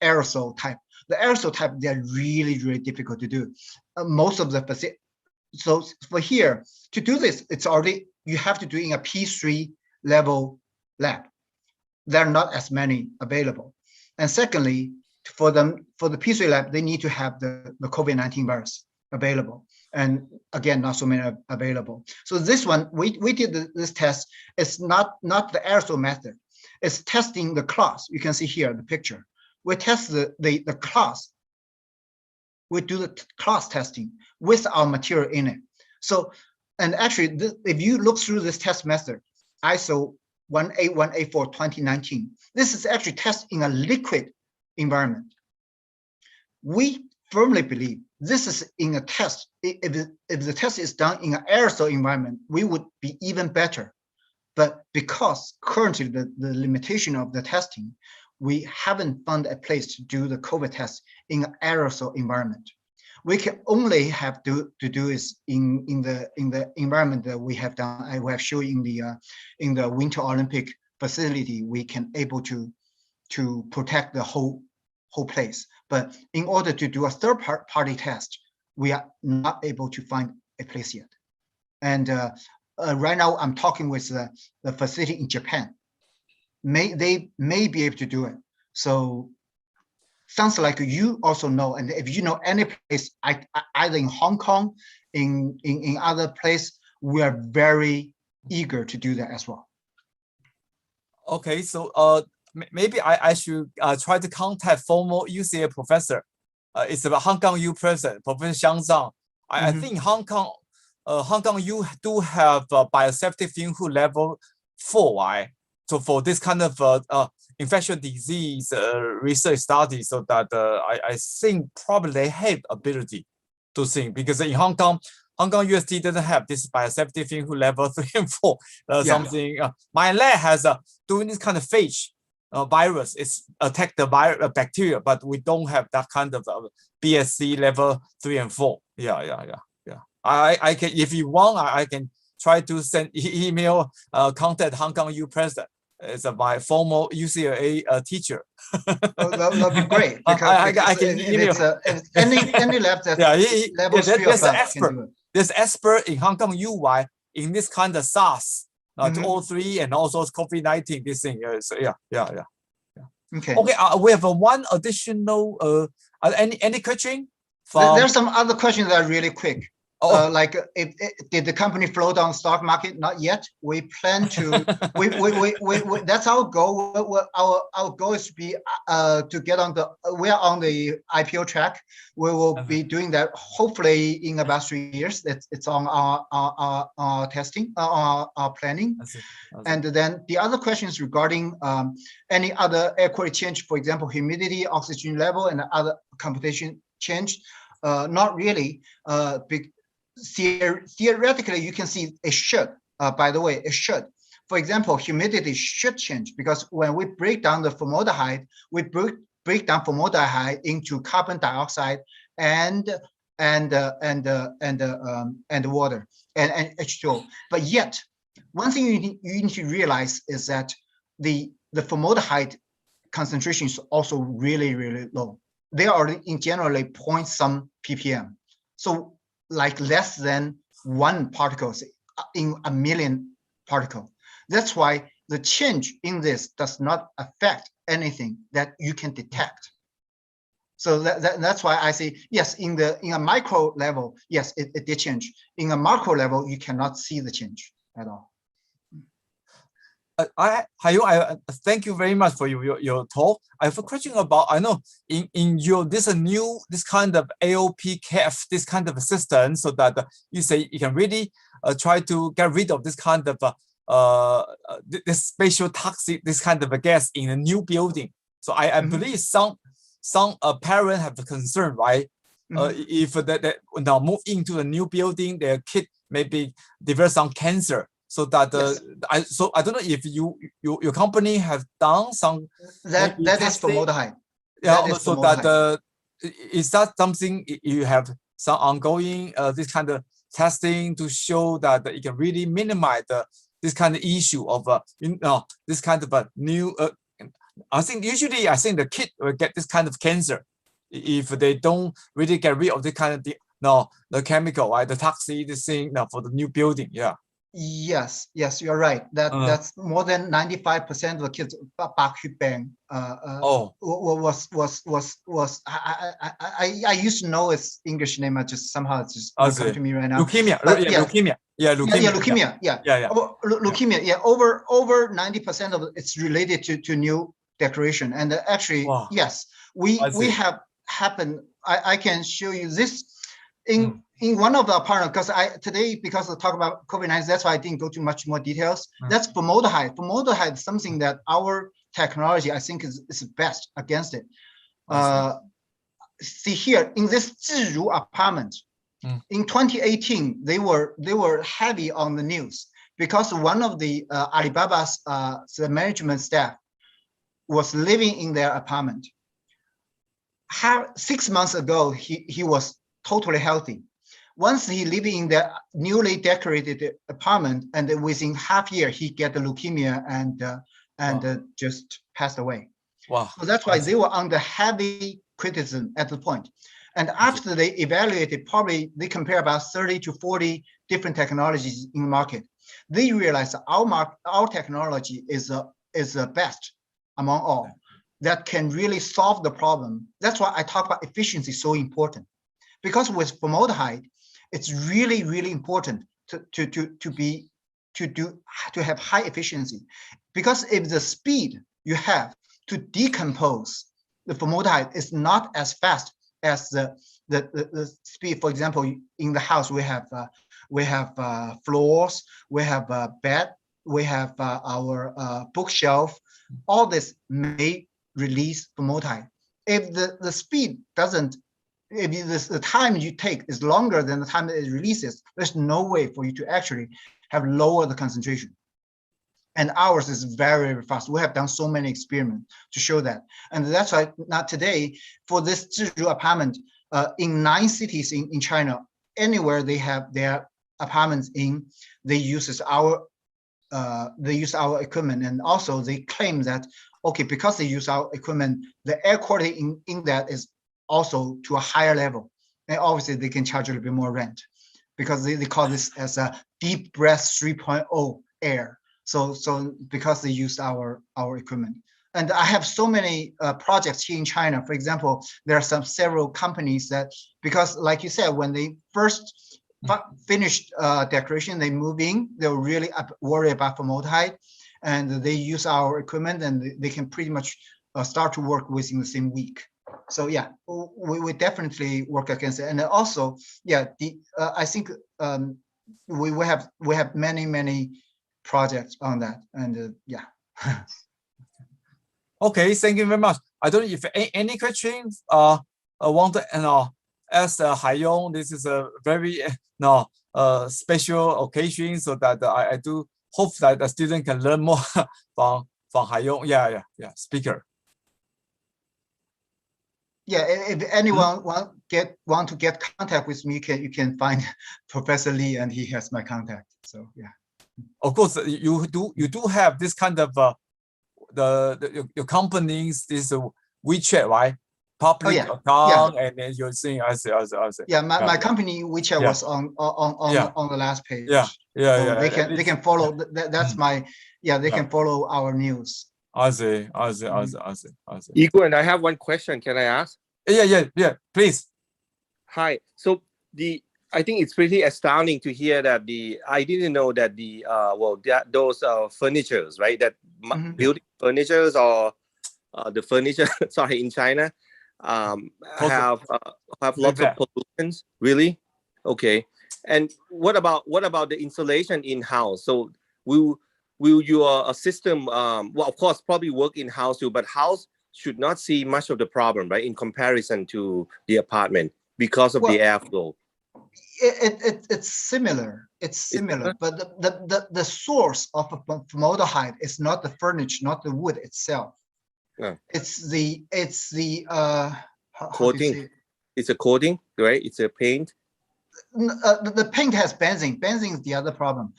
aerosol type. The aerosol type, they're really, really difficult to do. Most of the facility. So for here to do this, it's already, you have to do in a P3 level lab. There are not as many available. And secondly, for the P3 lab, they need to have the COVID-19 virus available. And again, not so many available. So this one, we did this test. It's not the aerosol method. It's testing the class. You can see here the picture. We test the class. We do the class testing with our material in it. So, and actually, if you look through this test method, ISO 18184 2019, this is actually test in a liquid environment. We firmly believe this is in a test. If the test is done in an aerosol environment, we would be even better. But because currently the limitation of the testing, we haven't found a place to do the COVID test in an aerosol environment. We can only have to do is in the environment that we have done. I have shown in the Winter Olympic facility, we can able to protect the whole place. But in order to do a third party test, we are not able to find a place yet. And right now I'm talking with the facility in Japan. They may be able to do it. So sounds like you also know, and if you know any place, either in Hong Kong, in other place, we are very eager to do that as well. Okay, so maybe I should try to contact former UCL professor. It's about Hong Kong U president, Professor Xiang Zhang. I think Hong Kong U do have biosafety film who level 4, right? So for this kind of infectious disease research study, so that I think probably they have ability to think, because in Hong Kong UST doesn't have this biosafety film who level 3 and 4 something. My lab has doing this kind of phage virus. It's attack the bacteria, but we don't have that kind of BSC level 3 and 4. Yeah. I can, if you want, I can try to send email contact Hong Kong U president. It's my former UCLA teacher. Oh, that'll be great. Because I can email. If any lab that level 3 or 5 can do it. There's expert in Hong Kong UY in this kind of SARS, 203, and also COVID-19. This thing. So yeah. Okay. Okay. We have one additional. Any question? There's some other questions that are really quick. Oh, Like, did the company float on stock market? Not yet. We plan to. That's our goal. Our goal is to be to get on the. We are on the IPO track. We will be doing that hopefully in about 3 years. It's on our testing, our planning. I see. And then the other question is regarding any other air quality change, for example, humidity, oxygen level, and other computation change. Not really. Theoretically, you can see it should. By the way, it should. For example, humidity should change because when we break down the formaldehyde, we break down formaldehyde into carbon dioxide and water and H2O. But yet, one thing you need to realize is that the formaldehyde concentration is also really, really low. They are in generally point some ppm. So like less than 1 particles in a million particle. That's why the change in this does not affect anything that you can detect. So that's why I say, yes, in a micro level, yes, it did change. In a macro level, you cannot see the change at all. I thank you very much for your talk. I have a question about, I know in your this kind of AOP-KF, this kind of system, so that you say you can really try to get rid of this kind of this spatial toxic, this kind of a gas in a new building. So I believe some parents have a concern, right? If they now move into a new building, their kid maybe develop some cancer. So that I don't know if your company have done some that is formaldehyde. Yeah, so that is that something you have some ongoing this kind of testing to show that it can really minimize this kind of issue of this kind of a new. I think usually the kid will get this kind of cancer if they don't really get rid of the kind of the chemical, right? The toxic thing for the new building. Yeah. Yes, you're right. That's more than 95% of the kids I used to know its English name. I just somehow it's just come to me right now. Leukemia. Leukemia. Leukemia. Yeah, over 90% of it's related to new decoration. And actually, yes, we have happened. I can show you this in one of the apartments, because I talk about COVID-19, that's why I didn't go to much more details. That's formaldehyde. Formaldehyde is something that our technology, I think, is best against it. See here in this Zhiru apartment, in 2018, they were heavy on the news because one of the Alibaba's the management staff was living in their apartment. 6 months ago, he was totally healthy. Once he living in the newly decorated apartment, and within half year he get the leukemia and just passed away. Wow! So that's why they were under heavy criticism at the point. And after they evaluated, probably they compare about 30 to 40 different technologies in the market. They realized our technology is the best among all that can really solve the problem. That's why I talk about efficiency so important. Because with formaldehyde, it's really, really important to have high efficiency. Because if the speed you have to decompose the formaldehyde is not as fast as the speed, for example, in the house we have floors, we have a bed, we have our bookshelf. All this may release formaldehyde. If the speed doesn't, if the time you take is longer than the time that it releases, there's no way for you to actually have lower the concentration. And ours is very, very fast. We have done so many experiments to show that. And that's why now today, for this Zhiru apartment, in 9 cities in China, anywhere they have their apartments in, they use our equipment. And also they claim that, okay, because they use our equipment, the air quality in that is also to a higher level. And obviously they can charge a little bit more rent because they call this as a deep breath 3.0 air. So because they use our equipment. And I have so many projects here in China. For example, there are several companies that, because like you said, when they first finished decoration, they move in, they'll really worry about formaldehyde, and they use our equipment, and they can pretty much start to work within the same week. So yeah, we definitely work against it. And also, yeah, I think we have many projects on that, and yeah. Okay, thank you very much. I don't know if any questions want to ask Haiyong. This is a very special occasion, so that I do hope that the student can learn more from Haiyong. Yeah, speaker. Yeah, if anyone want to get contact with me, you can find Professor Lee, and he has my contact. So yeah. Of course, you do have this kind of your company's this WeChat, right? Public account, and then you're saying I see. Yeah, my company WeChat was on the last page. Yeah. They can follow. That's my They can follow our news. I see. Igor, and I have one question. Can I ask? Yeah. Please. Hi. So I think it's pretty astounding to hear that I didn't know that those furnitures, right? That building furnitures or the furniture, sorry, in China, have lots of pollutants. Really? Okay. And what about the insulation in house? So will your system, well, of course, probably work in house too, but house should not see much of the problem, right, in comparison to the apartment because of the airflow. It's similar. But the source of formaldehyde is not the furniture, not the wood itself. No. It's the coating. It's a coating, right? It's a paint. The paint has benzene. Benzene is the other problem.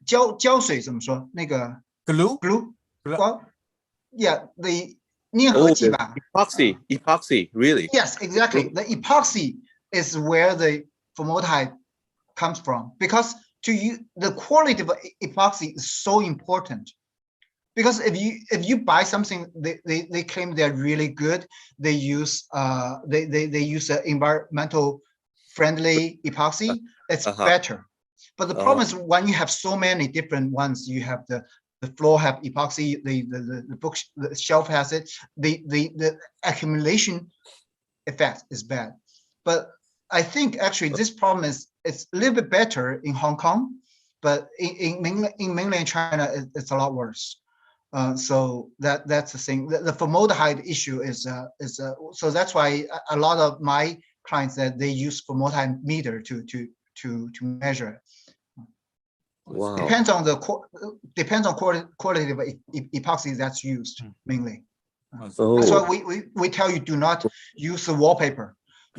胶水怎么说？那个 glue. Well, yeah, the 粘合剂吧。Epoxy, really? Yes, exactly. The epoxy is where the formaldehyde comes from, because the quality of epoxy is so important. Because if you buy something, they claim they're really good. They use they use an environmental friendly epoxy. It's better. But the problem is when you have so many different ones, you have the floor have epoxy, the book, the shelf has it. The accumulation effect is bad. But I think actually this problem it's a little bit better in Hong Kong, but in mainland China it's a lot worse. So that's the thing. The formaldehyde issue is so that's why a lot of my clients that they use formaldehyde meter to measure it. Wow. Depends on quality of epoxy that's used mainly. That's why we tell you do not use the wallpaper.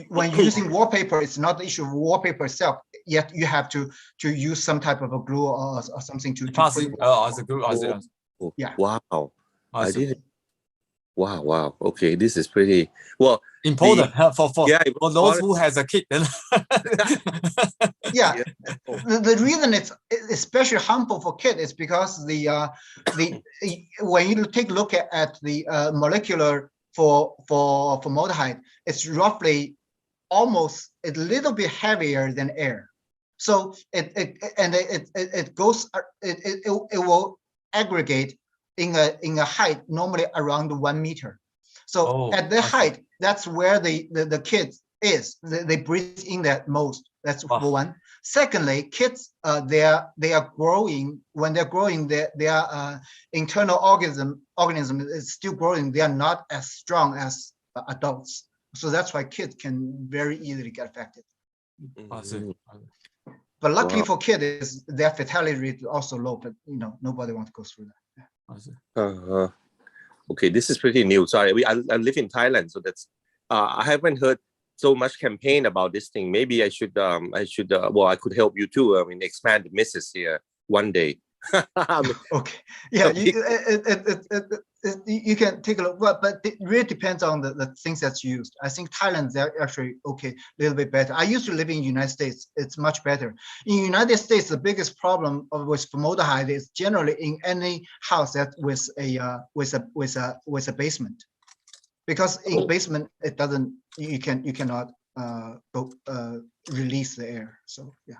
When using wallpaper, it's not the issue of wallpaper itself. Yet you have to use some type of a glue or something to epoxy as a glue. Yeah. Wow. I didn't. Wow. Okay, this is pretty well important for those who has a kid. Yeah. The reason it's especially harmful for kids is because when you take a look at the molecular for formaldehyde, it's roughly almost a little bit heavier than air. So it will aggregate in a height normally around 1 meter. So at the height, that's where the kids is. They breathe in that most. That's for one. Secondly, kids they are growing. When they're growing, their internal organism is still growing. They are not as strong as adults. So that's why kids can very easily get affected. But luckily for kids, their fatality rate is also low. But nobody wants to go through that. Okay, this is pretty new. Sorry, I live in Thailand, so that's I haven't heard so much campaign about this thing. Maybe I should well, I could help you too. I mean, expand the message here one day. Okay, yeah, you can take a look, but it really depends on the things that's used. I think Thailand, they're actually okay, a little bit better. I used to live in the United States. It's much better. In the United States, the biggest problem with formaldehyde is generally in any house that with a basement, because in basement it doesn't. You cannot release the air. So yeah.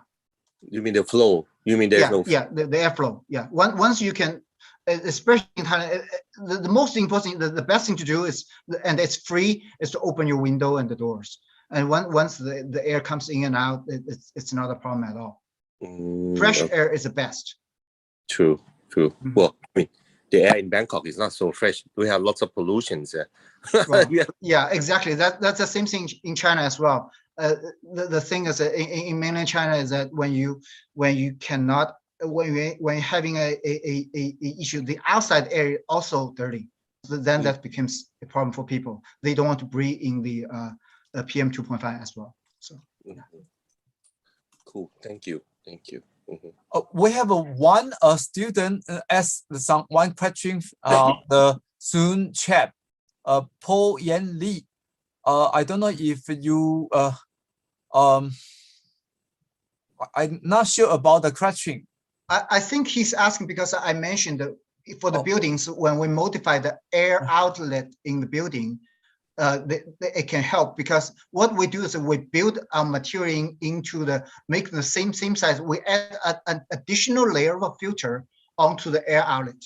You mean the flow? You mean there's no? Yeah, the airflow. Yeah, once you can, especially in Thailand, the most important, the best thing to do is, and it's free, is to open your window and the doors. And once the air comes in and out, it's not a problem at all. Fresh air is the best. True. Well, I mean, the air in Bangkok is not so fresh. We have lots of pollutions. Well, yeah, exactly. That's the same thing in China as well. The thing is that in mainland China is that when you're having a issue, the outside air also dirty. So then that becomes a problem for people. They don't want to breathe in the PM 2.5 as well. So yeah. Cool. Thank you. We have one student asked one question. The Zoom chat. Paul Yan Li. I don't know if you. I'm not sure about the question. I think he's asking because I mentioned that for the buildings, when we modify the air outlet in the building, it can help, because what we do is we build our material into make the same size. We add an additional layer of filter onto the air outlet.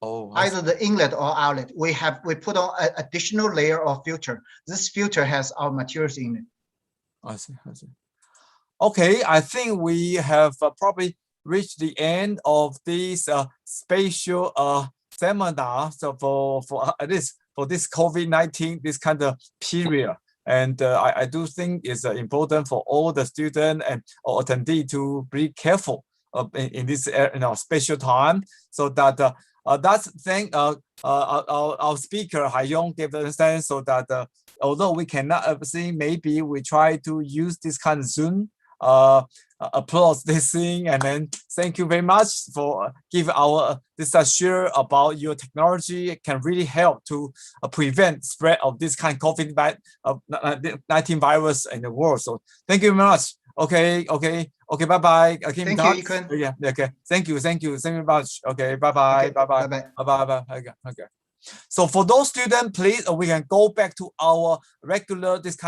Either the inlet or outlet. We put on an additional layer of filter. This filter has our materials in it. I see. Okay, I think we have probably reached the end of this special seminar. So for at least for this COVID-19, this kind of period, and I do think it's important for all the students and attendees to be careful in this special time, so that that's thing our speaker Haiyong gave the understanding, so that although we cannot see, maybe we try to use this kind of Zoom applause this thing, and then thank you very much for giving our this share about your technology. It can really help to prevent spread of this kind of COVID-19 virus in the world. So thank you very much. Okay, bye bye. Thank you, Ikun. Yeah, okay. Thank you very much. Okay, bye. Okay. So for those students, please, we can go back to our regular this kind of